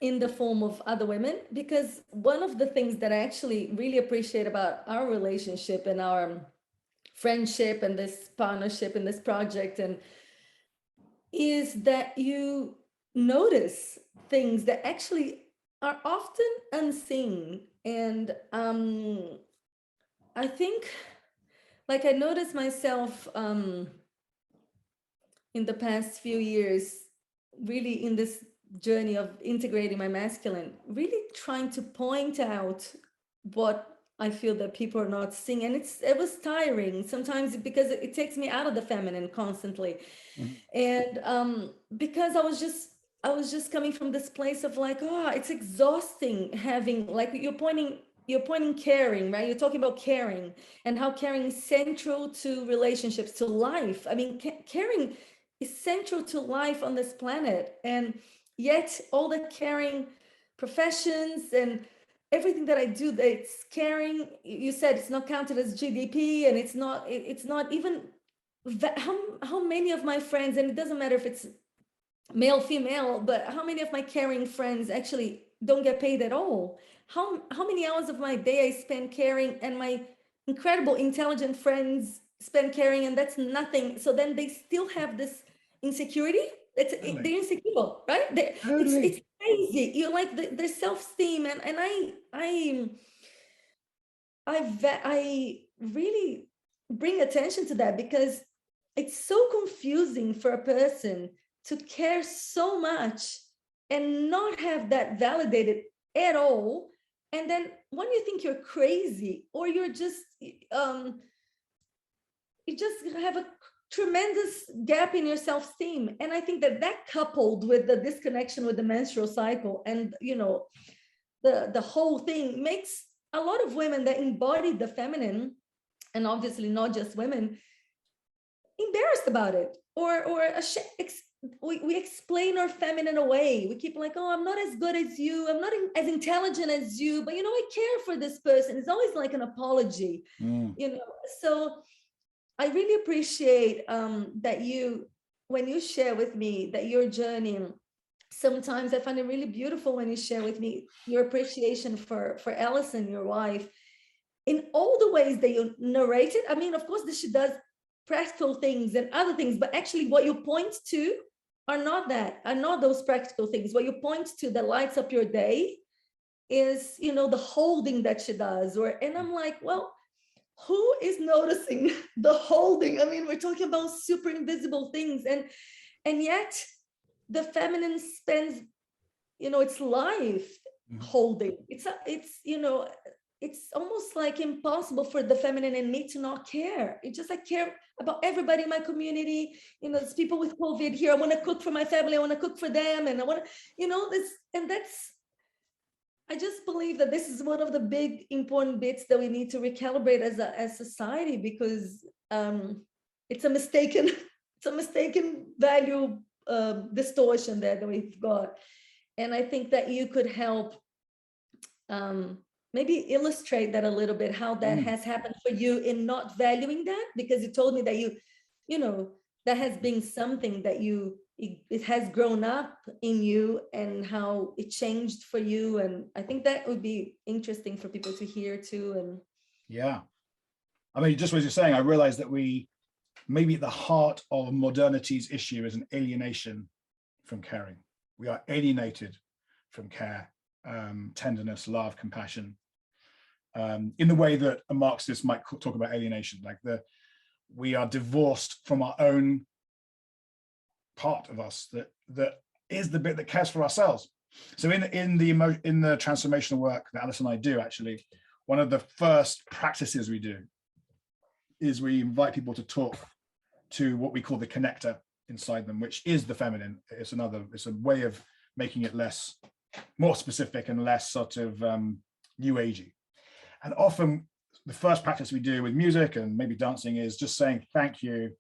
in the form of other women. Because one of the things that I actually really appreciate about our relationship and our friendship and this partnership and this project and is that you notice things that actually are often unseen. And I think, like, I noticed myself in the past few years, really in this journey of integrating my masculine, really trying to point out what I feel that people are not seeing. And it was tiring sometimes because it takes me out of the feminine constantly. And because I was just coming from this place of like, oh, it's exhausting having, like, you're pointing caring, right? You're talking about caring and how caring is central to relationships, to life. I mean, caring is central to life on this planet. And yet all the caring professions and everything that I do, that's caring, you said it's not counted as GDP, and it's not even how many of my friends, and it doesn't matter if it's male, female, but how many of my caring friends actually don't get paid at all? How many hours of my day I spend caring, and my incredible intelligent friends spend caring, and that's nothing. So then they still have this insecurity. Totally. They're insecure, right? Totally. It's crazy. You like their self-esteem, and I really bring attention to that because it's so confusing for a person to care so much and not have that validated at all. And then when you think you're crazy or you're just you just have a tremendous gap in your self-esteem. And I think that that coupled with the disconnection with the menstrual cycle and the whole thing makes a lot of women that embody the feminine, and obviously not just women, embarrassed about it or we explain our feminine away. We keep like, oh, I'm not as good as you, I'm not as intelligent as you, but I care for this person. It's always like an apology. So I really appreciate that when you share with me that your journey, sometimes I find it really beautiful when you share with me your appreciation for Allison, your wife, in all the ways that you narrated. I mean, of course, she does practical things and other things, but actually what you point to are not those practical things. What you point to that lights up your day is, the holding that she does. And I'm like, well, who is noticing the holding? I mean, we're talking about super invisible things, and yet the feminine spends, its life holding. It's almost like impossible for the feminine in me to not care. It's just I care about everybody in my community. There's people with COVID here. I want to cook for my family. I want to cook for them, and I want to, this, and that's. I just believe that this is one of the big important bits that we need to recalibrate as society, because it's a mistaken value distortion there that we've got. And I think that you could help maybe illustrate that a little bit, how that has happened for you in not valuing that, because you told me that that has been something that it has grown up in you, and how it changed for you. And I think that would be interesting for people to hear too. And yeah, I mean, just what you're saying, I realized that maybe at the heart of modernity's issue is an alienation from caring. We are alienated from care, tenderness, love, compassion, in the way that a Marxist might talk about alienation, like we are divorced from our own part of us that is the bit that cares for ourselves. So in the transformational work that Alice and I do, actually, one of the first practices we do is we invite people to talk to what we call the connector inside them, which is the feminine. It's a way of making it more specific and less sort of new agey. And often the first practice we do with music and maybe dancing is just saying thank you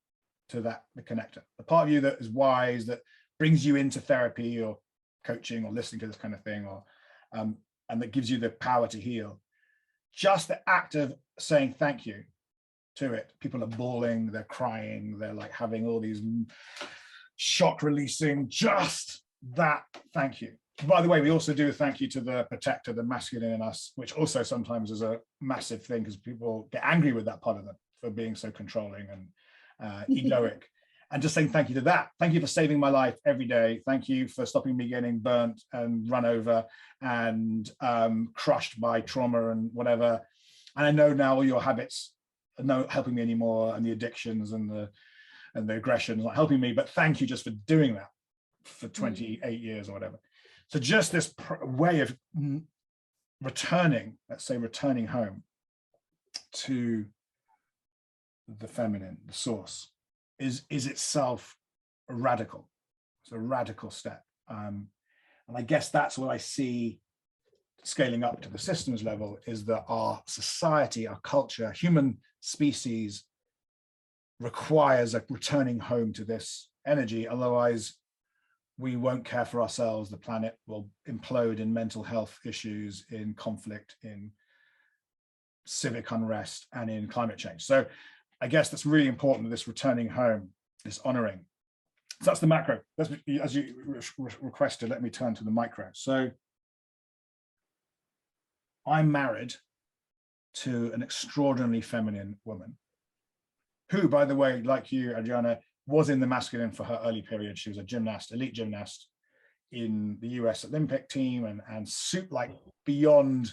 to the connector, the part of you that is wise, that brings you into therapy or coaching or listening to this kind of thing, or and that gives you the power to heal. Just the act of saying thank you to it. People are bawling, they're crying, they're like having all these shock releasing, just that thank you. By the way, we also do a thank you to the protector, the masculine in us, which also sometimes is a massive thing because people get angry with that part of them for being so controlling and egoic. And just saying thank you to that. Thank you for saving my life every day. Thank you for stopping me getting burnt and run over and crushed by trauma and whatever. And I know now all your habits are not helping me anymore, and the addictions and the aggression is not helping me, but thank you just for doing that for 28 years or whatever. So just this way of returning, let's say returning home to the feminine, the source, is itself radical. It's a radical step. And I guess that's what I see scaling up to the systems level, is that our society, our culture, human species requires a returning home to this energy. Otherwise, we won't care for ourselves. The planet will implode in mental health issues, in conflict, in civic unrest, and in climate change. So I guess that's really important, this returning home, this honoring. So that's the macro. As you requested, let me turn to the micro. So I'm married to an extraordinarily feminine woman who, by the way, like you, Adriana, was in the masculine for her early period. She was a gymnast, elite gymnast in the US Olympic team, and like beyond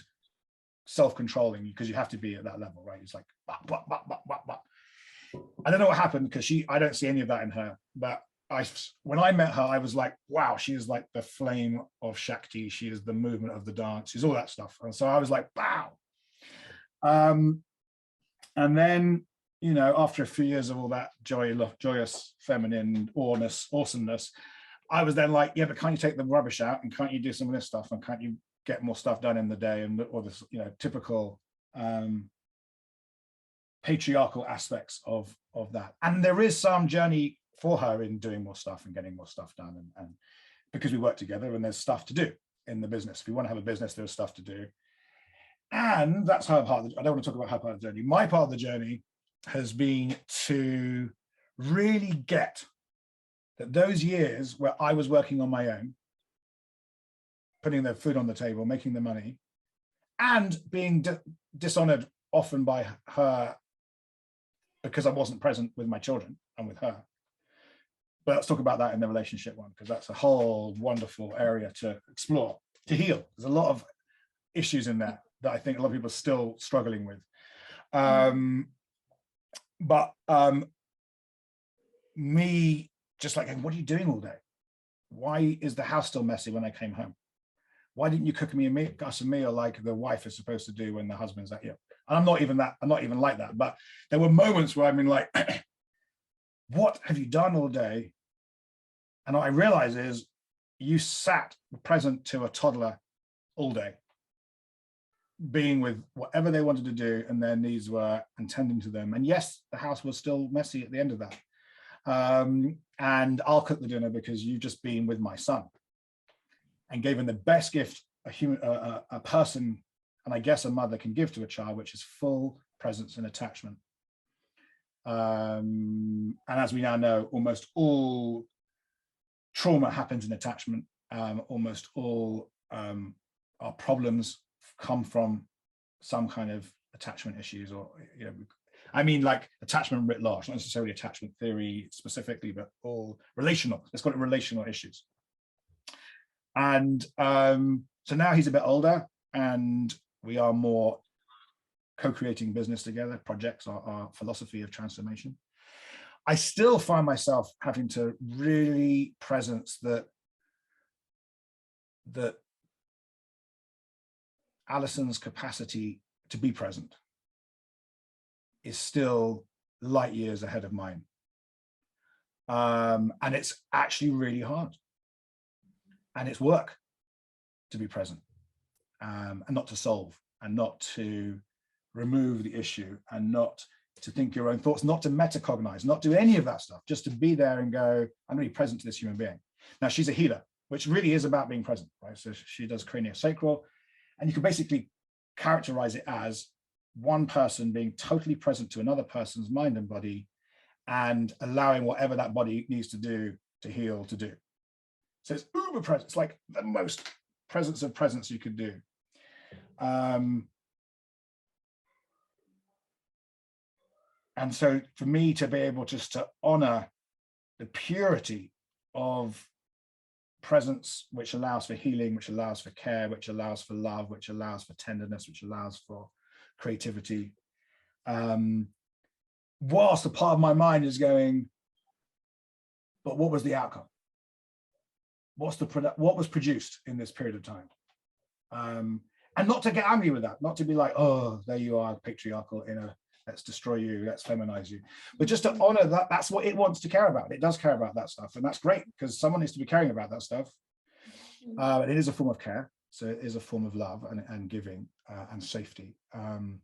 self-controlling, because you have to be at that level, right? It's like, bah, bah, bah, bah, bah, bah. I don't know what happened, because I don't see any of that in her. But when I met her, I was like, wow, she is like the flame of Shakti. She is the movement of the dance. She's all that stuff. And so I was like, wow. And then, you know, after a few years of all that joyous feminine awesomeness, I was then like, yeah, but can't you take the rubbish out, and can't you do some of this stuff, and can't you get more stuff done in the day, and all this, you know, typical patriarchal aspects of that. And there is some journey for her in doing more stuff and getting more stuff done, and because we work together and there's stuff to do in the business. If we want to have a business, there's stuff to do. And that's her part of I don't want to talk about her part of the journey. My part of the journey has been to really get that those years where I was working on my own, putting the food on the table, making the money, and being dishonored often by her because I wasn't present with my children and with her. But let's talk about that in the relationship one, because that's a whole wonderful area to explore, to heal. There's a lot of issues in there that I think a lot of people are still struggling with. But me just like, what are you doing all day? Why is the house still messy when I came home? Why didn't you cook us a meal like the wife is supposed to do when the husband's at you? And I'm not even like that. But there were moments where I mean, like, what have you done all day? And what I realize is you sat present to a toddler all day, being with whatever they wanted to do and their needs were, and tending to them. And yes, the house was still messy at the end of that. And I'll cook the dinner because you've just been with my son and gave him the best gift a person, and I guess a mother, can give to a child, which is full presence and attachment. And as we now know, almost all trauma happens in attachment. Almost all our problems come from some kind of attachment issues, or, you know, I mean, like attachment writ large, not necessarily attachment theory specifically, but all relational. Let's call it relational issues. And so now he's a bit older, and we are more co-creating business together, projects, our philosophy of transformation. I still find myself having to really presence that Alison's capacity to be present is still light years ahead of mine. And it's actually really hard. And it's work to be present, and not to solve, and not to remove the issue, and not to think your own thoughts, not to metacognize, not do any of that stuff, just to be there and go, I'm really present to this human being. Now, she's a healer. which really is about being present, right? So she does craniosacral, and you can basically characterize it as one person being totally present to another person's mind and body, and allowing whatever that body needs to do to heal to do. So it's uber present. It's like the most presence of presence you could do. And so for me to be able just to honor the purity of presence, which allows for healing, which allows for care, which allows for love, which allows for tenderness, which allows for creativity. Whilst a part of my mind is going, but what was the outcome? What was produced in this period of time? And not to get angry with that, not to be like, oh, there you are, patriarchal inner, let's destroy you, let's feminize you, but just to honor that that's what it wants to care about. It does care about that stuff, and that's great, because someone needs to be caring about that stuff. It is a form of care, so it is a form of love and giving and safety. And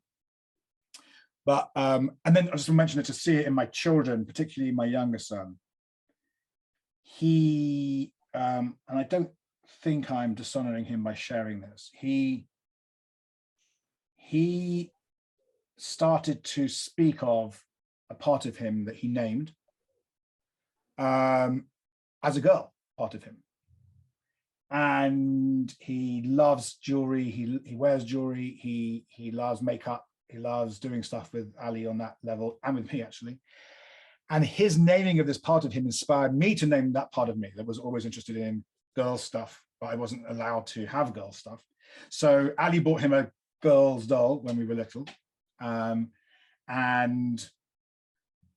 then I just mentioned it to see it in my children, particularly my younger son. He and I don't think I'm dishonoring him by sharing this. He started to speak of a part of him that he named as a girl part of him. And he loves jewelry, he wears jewelry, he loves makeup, he loves doing stuff with Ali on that level, and with me actually. And his naming of this part of him inspired me to name that part of me that was always interested in girl stuff, but I wasn't allowed to have girl stuff. So Ali bought him a girl's doll when we were little. And,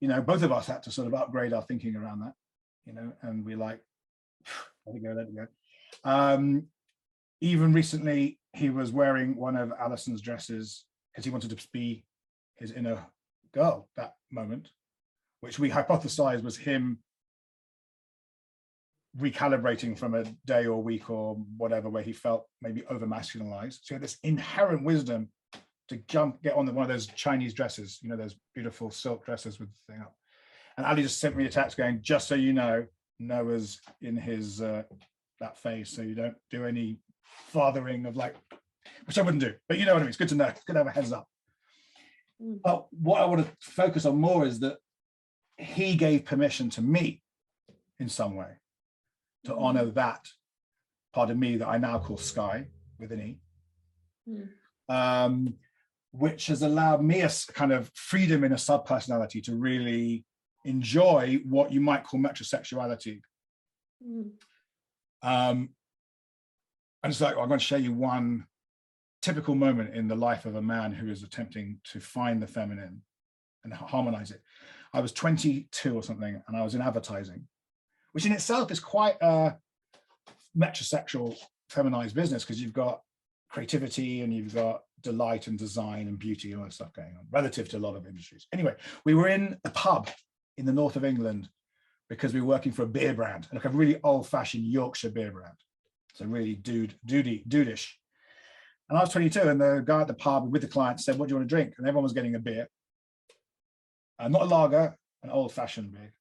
you know, both of us had to sort of upgrade our thinking around that, you know, and we like, let it go. Even recently, he was wearing one of Alison's dresses because he wanted to be his inner girl that moment, which we hypothesized was him recalibrating from a day or week or whatever where he felt maybe over masculinized. So he had this inherent wisdom to get on one of those Chinese dresses, you know, those beautiful silk dresses with the thing up. And Ali just sent me a text going, just so you know, Noah's in his that phase, so you don't do any fathering of like, which I wouldn't do, but you know what I mean. It's good to know. It's good to have a heads up. But what I want to focus on more is that he gave permission to me in some way to honor that part of me that I now call Sky with an E, which has allowed me a kind of freedom in a sub-personality to really enjoy what you might call metrosexuality. And it's like, I'm going to show you one typical moment in the life of a man who is attempting to find the feminine and harmonize it. I was 22 or something, and I was in advertising, which in itself is quite a metrosexual feminized business, because you've got creativity and you've got delight and design and beauty and all that stuff going on relative to a lot of industries. Anyway, we were in a pub in the north of England because we were working for a beer brand, like a really old-fashioned Yorkshire beer brand. So really dudish. And I was 22, and the guy at the pub with the client said, what do you want to drink? And everyone was getting a beer. Not a lager, an old-fashioned beer.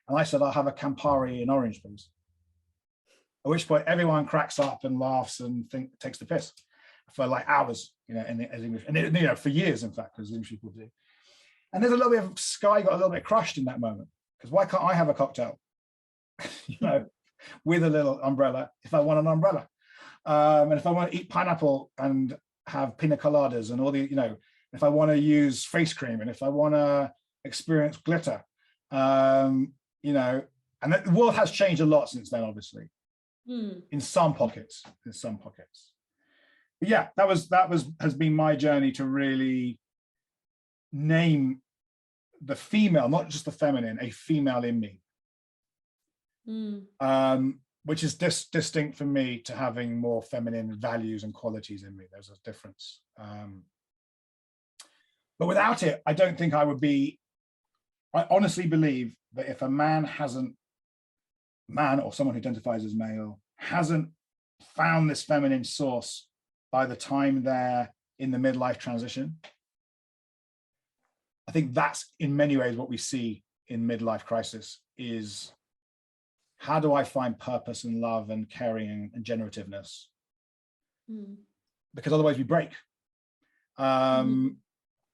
And I said, I'll have a Campari and orange, please. At which point everyone cracks up and laughs and takes the piss for like hours, you know, as English, and you know, for years, in fact, as English people do. And there's a little bit of Sky got a little bit crushed in that moment, because why can't I have a cocktail, you know, with a little umbrella if I want an umbrella? And if I want to eat pineapple and have pina coladas and all the, you know, if I want to use face cream and if I want to experience glitter, you know, and the world has changed a lot since then, obviously, in some pockets, But yeah, that has been my journey to really name the female, not just the feminine, a female in me. Which is distinct for me to having more feminine values and qualities in me. There's a difference. But without it, I don't think I would be, I honestly believe that if a man or someone who identifies as male hasn't found this feminine source by the time they're in the midlife transition, I think that's in many ways what we see in midlife crisis is how do I find purpose and love and caring and generativeness? Because otherwise we break. And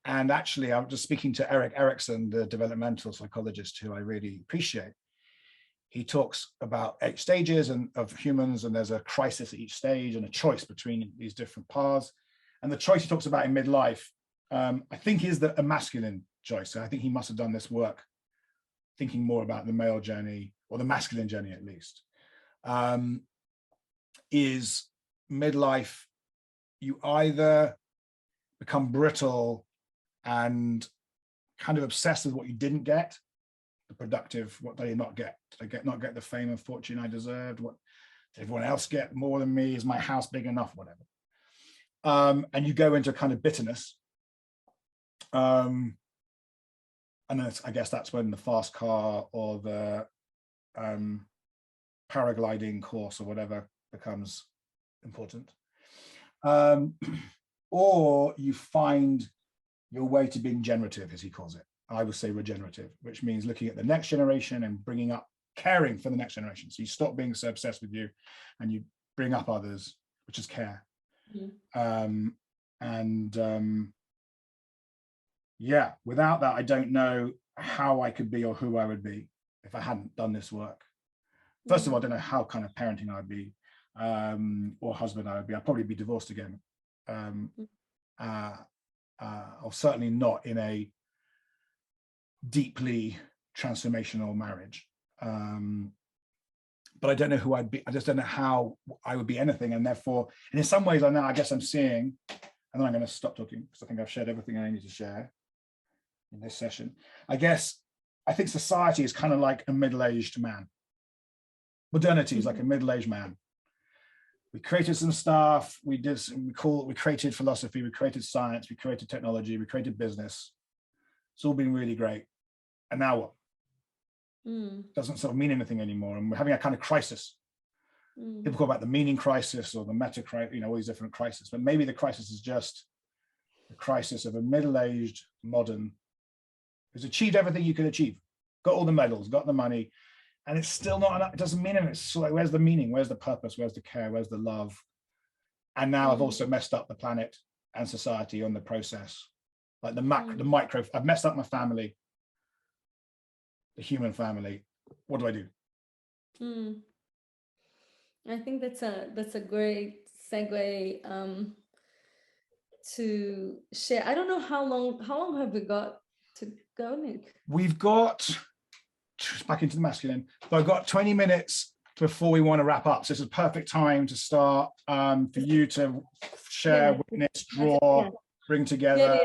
actually, I'm just speaking to Eric Erickson, the developmental psychologist who I really appreciate. He talks about 8 stages of humans, and there's a crisis at each stage and a choice between these different paths. And the choice he talks about in midlife, I think is a masculine choice. So I think he must have done this work thinking more about the male journey, or the masculine journey at least. Is midlife, you either become brittle and kind of obsessed with what you didn't get, the productive, what did I not get? Did I not get the fame and fortune I deserved? What did everyone else get more than me? Is my house big enough? Whatever. And you go into kind of bitterness. And then I guess that's when the fast car or the paragliding course or whatever becomes important. Or you find your way to being generative, as he calls it. I would say regenerative, which means looking at the next generation and bringing up, caring for the next generation. So you stop being so obsessed with you and you bring up others, which is care. Yeah, without that, I don't know how I could be or who I would be if I hadn't done this work. First of all, I don't know how kind of parenting I would be, or husband I would be. I'd probably be divorced again. Or certainly not in a deeply transformational marriage. But I don't know who I'd be. I just don't know how I would be anything. And therefore, and in some ways, I guess I'm seeing, and then I'm going to stop talking because I think I've shared everything I need to share in this session. I think society is kind of like a middle-aged man. Modernity is like a middle-aged man. We created some stuff, we created philosophy, we created science, we created technology, we created business. It's all been really great. And now what? Doesn't sort of mean anything anymore. And we're having a kind of crisis. People talk about the meaning crisis or the meta crisis, all these different crises. But maybe the crisis is just the crisis of a middle-aged modern who's achieved everything you can achieve, got all the medals, got the money, and it's still not enough. It doesn't mean anything. It's like, where's the meaning? Where's the purpose? Where's the care? Where's the love? And now I've also messed up the planet and society on the process. Like the micro, I've messed up my family, the human family. What do I do? I think that's a great segue to share. I don't know how long have we got to go, Nick? We've got, back into the masculine, but I've got 20 minutes before we want to wrap up. So this is a perfect time to start for you to share, witness, draw, bring together.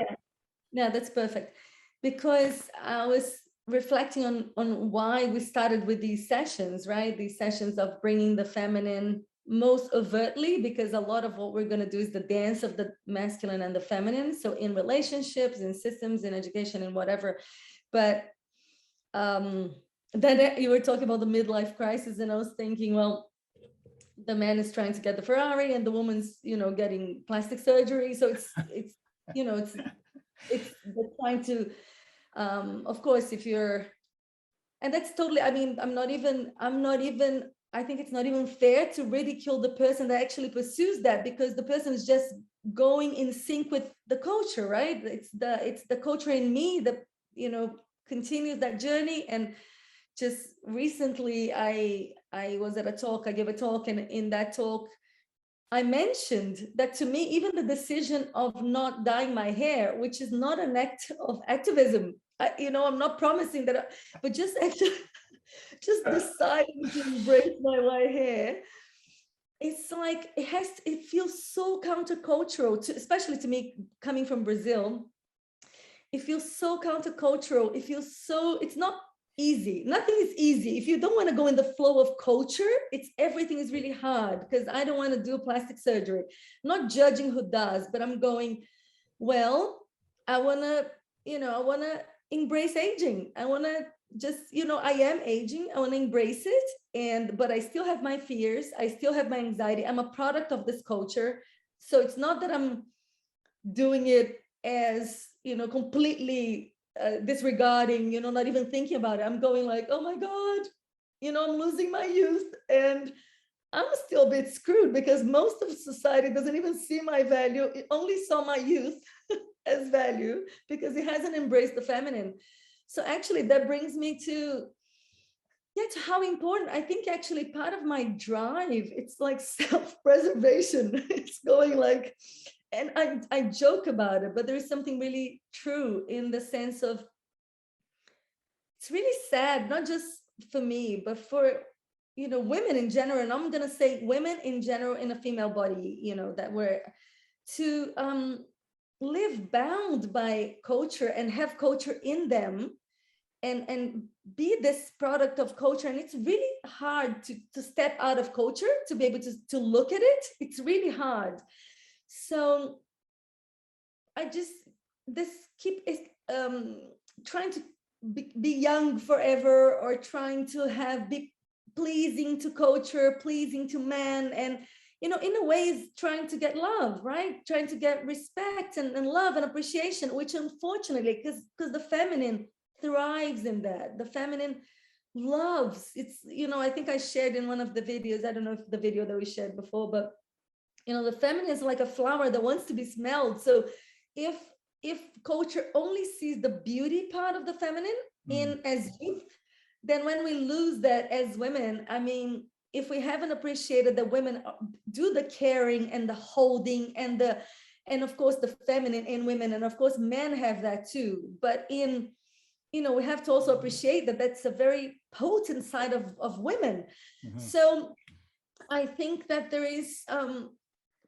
Yeah, that's perfect. Because I was reflecting on why we started with these sessions, right? These sessions of bringing the feminine most overtly, because a lot of what we're going to do is the dance of the masculine and the feminine. So in relationships, in systems, in education, and whatever. But then you were talking about the midlife crisis, and I was thinking, well, the man is trying to get the Ferrari and the woman's, getting plastic surgery. So it's they're trying to, of course, if you're, and that's totally, I think it's not even fair to ridicule the person that actually pursues that, because the person is just going in sync with the culture, right? It's the culture in me that, continues that journey. And just recently I was at a talk, I gave a talk, and in that talk, I mentioned that to me, even the decision of not dyeing my hair, which is not an act of activism, I'm not promising that, but just actually, just deciding to embrace my white hair, it's like it feels so countercultural, especially to me coming from Brazil. It feels so countercultural. It's not easy. Nothing is easy. If you don't want to go in the flow of culture, everything is really hard, because I don't want to do plastic surgery. I'm not judging who does, but I'm going, well, I want to embrace aging. I want to just, I am aging. I want to embrace it. But I still have my fears. I still have my anxiety. I'm a product of this culture. So it's not that I'm doing it as, completely disregarding, not even thinking about it. I'm going like, oh my God, I'm losing my youth, and I'm still a bit screwed because most of society doesn't even see my value. It only saw my youth as value because it hasn't embraced the feminine. So actually that brings me to, yeah, to how important, I think actually part of my drive, it's like self-preservation. It's going like, and I joke about it, but there is something really true in the sense of, it's really sad, not just for me, but for, women in general. And I'm going to say women in general in a female body, that we're to live bound by culture and have culture in them, and be this product of culture. And it's really hard to step out of culture, to be able to look at it. It's really hard. So I just, this keep is trying to be young forever, or trying to be pleasing to culture, pleasing to men, and in a way is trying to get love, right? Trying to get respect and love and appreciation, which unfortunately, because the feminine thrives in that. The feminine loves, it's, I think I shared in one of the videos, I don't know if the video that we shared before, but the feminine is like a flower that wants to be smelled. So if culture only sees the beauty part of the feminine in as youth, then when we lose that as women, I mean, if we haven't appreciated that women do the caring and the holding and of course the feminine in women, and of course men have that too, but we have to also appreciate that that's a very potent side of women. So I think that there is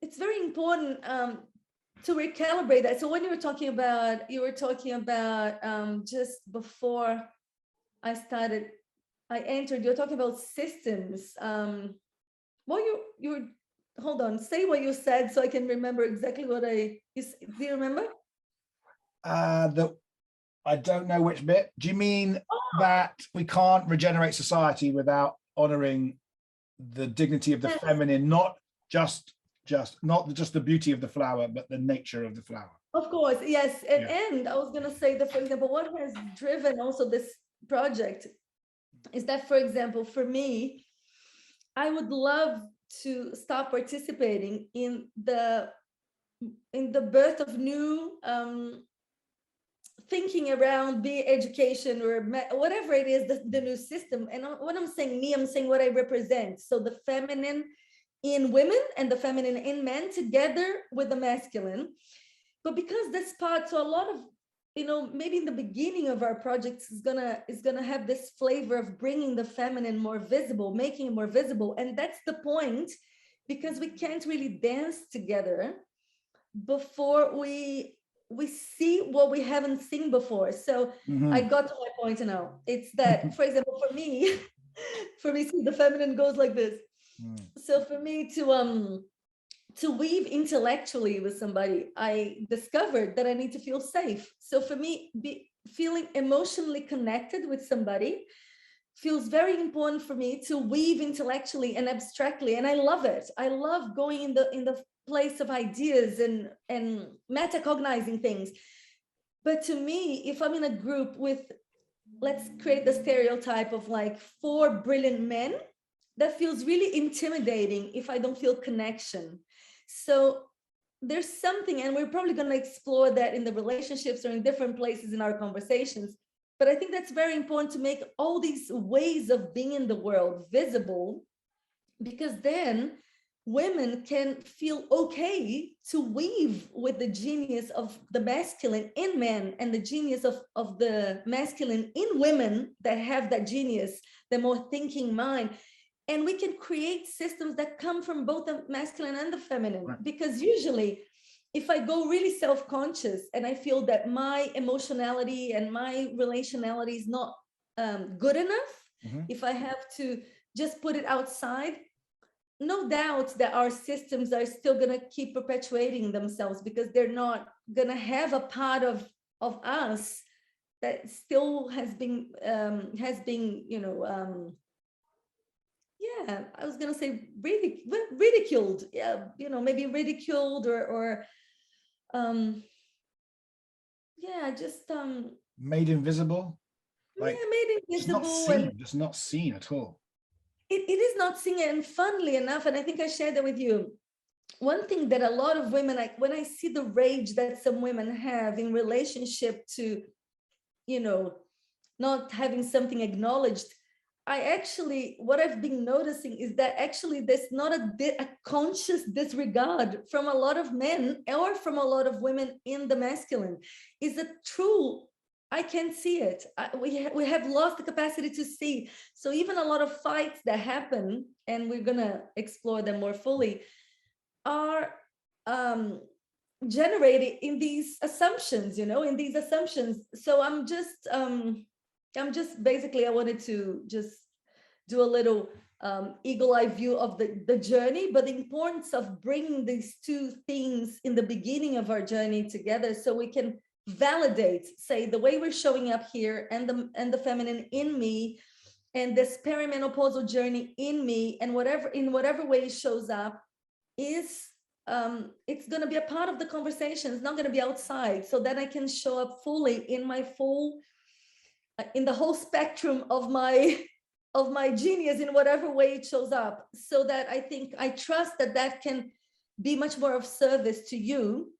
it's very important to recalibrate that. So when you were talking about just before I entered, you're talking about systems. Well, you hold on, say what you said so I can remember exactly what do you remember? I don't know which bit. Do you mean that we can't regenerate society without honoring the dignity of the feminine, not just the beauty of the flower, but the nature of the flower? Of course, yes. And I was going to say that, for example, what has driven also this project is that, for example, for me, I would love to start participating in the birth of new thinking around, be education or whatever it is, the new system. And when I'm saying I'm saying what I represent. So the feminine in women and the feminine in men together with the masculine. But because this part, so a lot of, maybe in the beginning of our project is gonna have this flavor of bringing the feminine more visible, making it more visible. And that's the point, because we can't really dance together before we see what we haven't seen before. So I got to my point now. It's that, for example, for me, see, the feminine goes like this. So for me to weave intellectually with somebody, I discovered that I need to feel safe. So for me, feeling emotionally connected with somebody feels very important for me to weave intellectually and abstractly. And I love it. I love going in the place of ideas and metacognizing things. But to me, if I'm in a group with, let's create the stereotype of like 4 brilliant men, that feels really intimidating if I don't feel connection. So there's something, and we're probably going to explore that in the relationships or in different places in our conversations. But I think that's very important to make all these ways of being in the world visible, because then women can feel okay to weave with the genius of the masculine in men and the genius of the masculine in women that have that genius, the more thinking mind. And we can create systems that come from both the masculine and the feminine. Right. Because usually, if I go really self-conscious and I feel that my emotionality and my relationality is not good enough, if I have to just put it outside, no doubt that our systems are still going to keep perpetuating themselves, because they're not going to have a part of us that still has been I was going to say ridiculed, maybe ridiculed or just made invisible. Made invisible. Just not seen at all. it is not seen, and funnily enough, and I think I shared that with you, one thing that a lot of women, like when I see the rage that some women have in relationship to, you know, not having something acknowledged, I actually, what I've been noticing is that actually there's not a conscious disregard from a lot of men or from a lot of women in the masculine. Is a true, I can see it. We have lost the capacity to see. So even a lot of fights that happen, and we're gonna explore them more fully, are generated in these assumptions, in these assumptions. So I'm just basically, I wanted to just do a little eagle eye view of the journey, but the importance of bringing these two things in the beginning of our journey together so we can validate, say, the way we're showing up here and the feminine in me and this perimenopausal journey in me, and in whatever way it shows up is it's going to be a part of the conversation. It's not going to be outside, so that I can show up fully in my in the whole spectrum of my genius in whatever way it shows up, so that I trust that can be much more of service to you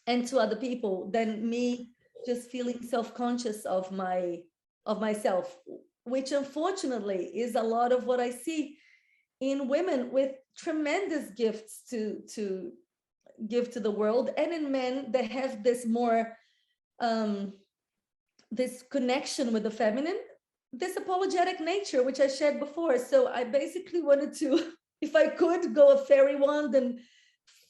and to other people than me just feeling self-conscious of myself, which unfortunately is a lot of what I see in women with tremendous gifts to give to the world, and in men that have this more this connection with the feminine, this apologetic nature, which I shared before. So I basically wanted to, if I could, go a fairy wand and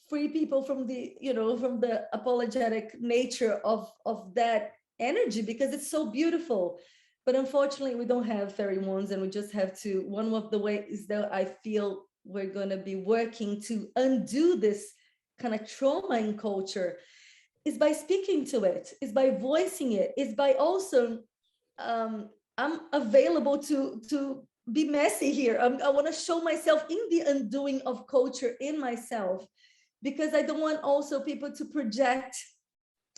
free people from the apologetic nature of that energy, because it's so beautiful. But unfortunately, we don't have fairy wands, and we just have to, one of the ways that I feel we're going to be working to undo this kind of trauma in culture is by speaking to it, is by voicing it, is by also, I'm available to be messy here. I want to show myself in the undoing of culture in myself, because I don't want also people to project.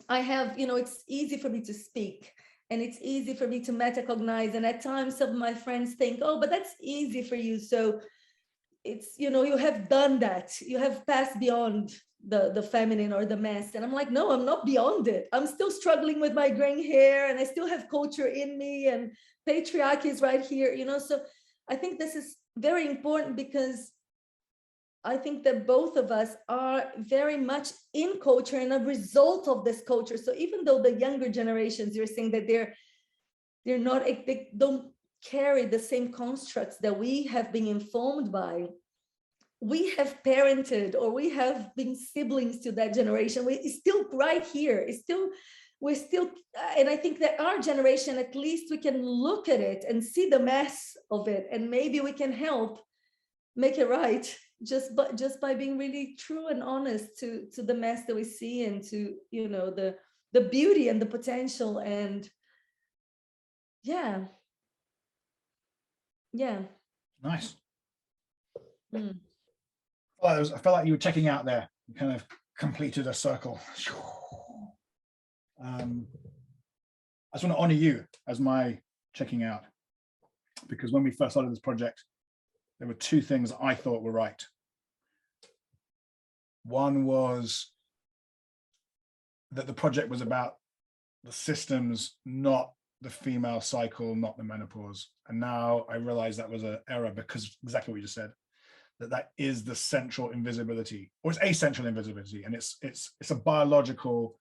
I have, it's easy for me to speak, and it's easy for me to metacognize. And at times some of my friends think, oh, but that's easy for you. So it's, you have done that. You have passed beyond the feminine or the mass. And I'm like, no, I'm not beyond it. I'm still struggling with my graying hair, and I still have culture in me, and patriarchy is right here, So I think this is very important, because I think that both of us are very much in culture and a result of this culture. So even though the younger generations, you're saying that they don't carry the same constructs that we have been informed by, we have parented, or we have been siblings to that generation. It's still right here. We're still, and I think that our generation, at least we can look at it and see the mess of it, and maybe we can help make it right just by being really true and honest to the mess that we see, and to the beauty and the potential. And yeah Nice. Mm. Well, I felt like you were checking out there. You kind of completed a circle. I just want to honor you as my checking out, because when we first started this project, there were two things I thought were right. One was that the project was about the systems, not the female cycle, not the menopause. And now I realize that was an error, because exactly what you just said, that is the central invisibility, or it's a central invisibility. And it's a biological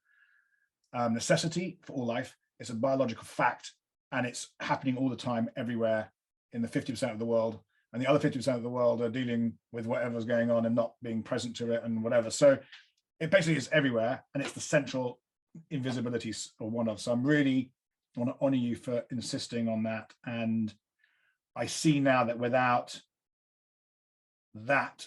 necessity for all life. It's a biological fact, and it's happening all the time, everywhere, in the 50% of the world. And the other 50% of the world are dealing with whatever's going on and not being present to it and whatever. So it basically is everywhere, and it's the central invisibility, or one of. So I want to honor you for insisting on that. And I see now that without that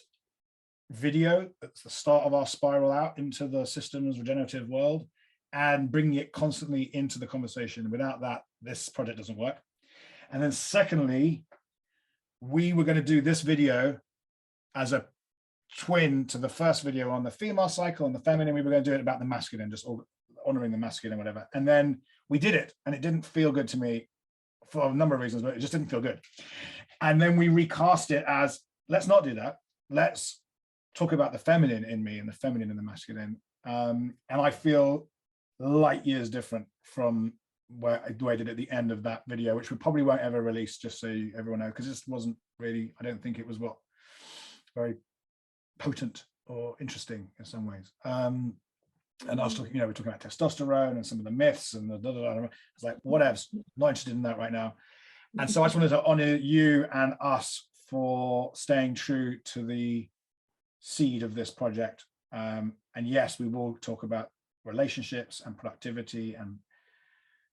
video, that's the start of our spiral out into the systems regenerative world, and bringing it constantly into the conversation. Without that, this project doesn't work. And then secondly, we were going to do this video as a twin to the first video on the female cycle and the feminine. We were going to do it about the masculine, just honoring the masculine, whatever. And then we did it, and it didn't feel good to me for a number of reasons, but it just didn't feel good. And then we recast it as, let's not do that. Let's talk about the feminine in me and the feminine and the masculine. And I feel light years different from the way I did at the end of that video, which we probably won't ever release, just so everyone knows, because it just wasn't really, I don't think it was very potent or interesting in some ways. And I was talking, we're talking about testosterone and some of the myths and the I was like, whatever, not interested in that right now. And so I just wanted to honor you and us for staying true to the seed of this project. And yes, we will talk about relationships and productivity and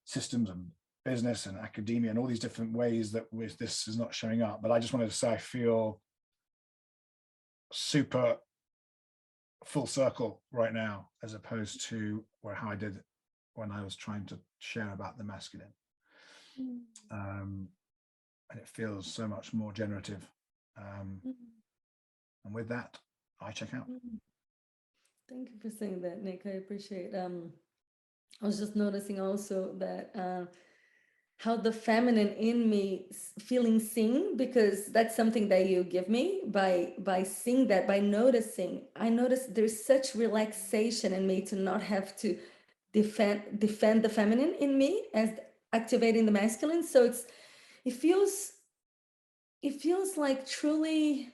systems and business and academia and all these different ways that this is not showing up. But I just wanted to say I feel super full circle right now, as opposed to how I did when I was trying to share about the masculine. And it feels so much more generative. And with that, I check out. Thank you for saying that, Nick. I appreciate. I was just noticing also that how the feminine in me feeling seen, because that's something that you give me by seeing that, by noticing. I noticed there's such relaxation in me to not have to defend the feminine in me as activating the masculine. So it feels like truly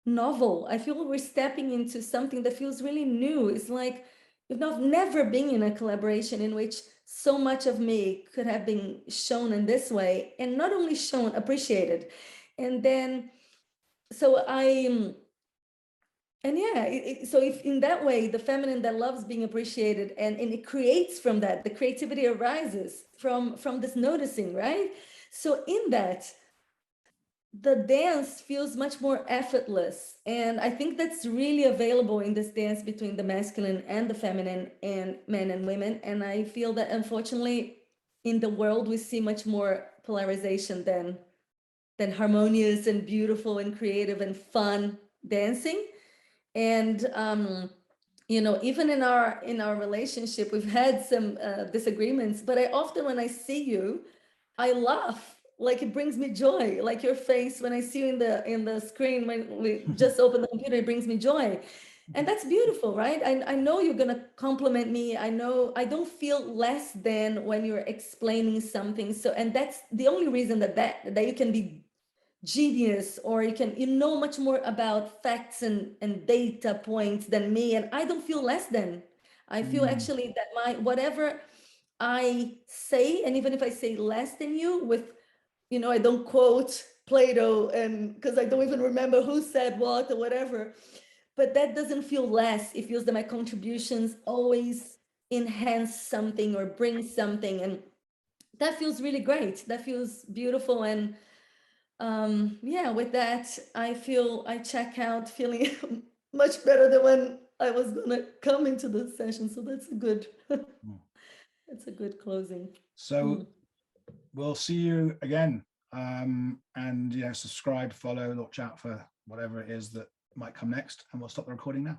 novel. I feel we're stepping into something that feels really new. It's like we've never been in a collaboration in which so much of me could have been shown in this way, and not only shown, appreciated. And then, so so if in that way, the feminine that loves being appreciated, and it creates from that, the creativity arises from this noticing, right? So in that, the dance feels much more effortless. And I think that's really available in this dance between the masculine and the feminine, and men and women. And I feel that unfortunately in the world, we see much more polarization than harmonious and beautiful and creative and fun dancing. And, even in our relationship, we've had some disagreements, but I often, when I see you, I laugh. Like, it brings me joy. Like your face when I see you in the screen when we just open the computer, it brings me joy. And that's beautiful, right? I know you're gonna compliment me. I know I don't feel less than when you're explaining something. So, and that's the only reason that you can be genius, or you know much more about facts and data points than me. And I don't feel less than. I feel actually that whatever I say, and even if I say less than you, with, I don't quote Plato, and because I don't even remember who said what or whatever, but that doesn't feel less. It feels that my contributions always enhance something or bring something, and that feels really great. That feels beautiful. And with that, I check out feeling much better than when I was gonna come into the session. So that's a good that's a good closing. So we'll see you again. And subscribe, follow, watch out for whatever it is that might come next, and we'll stop the recording now.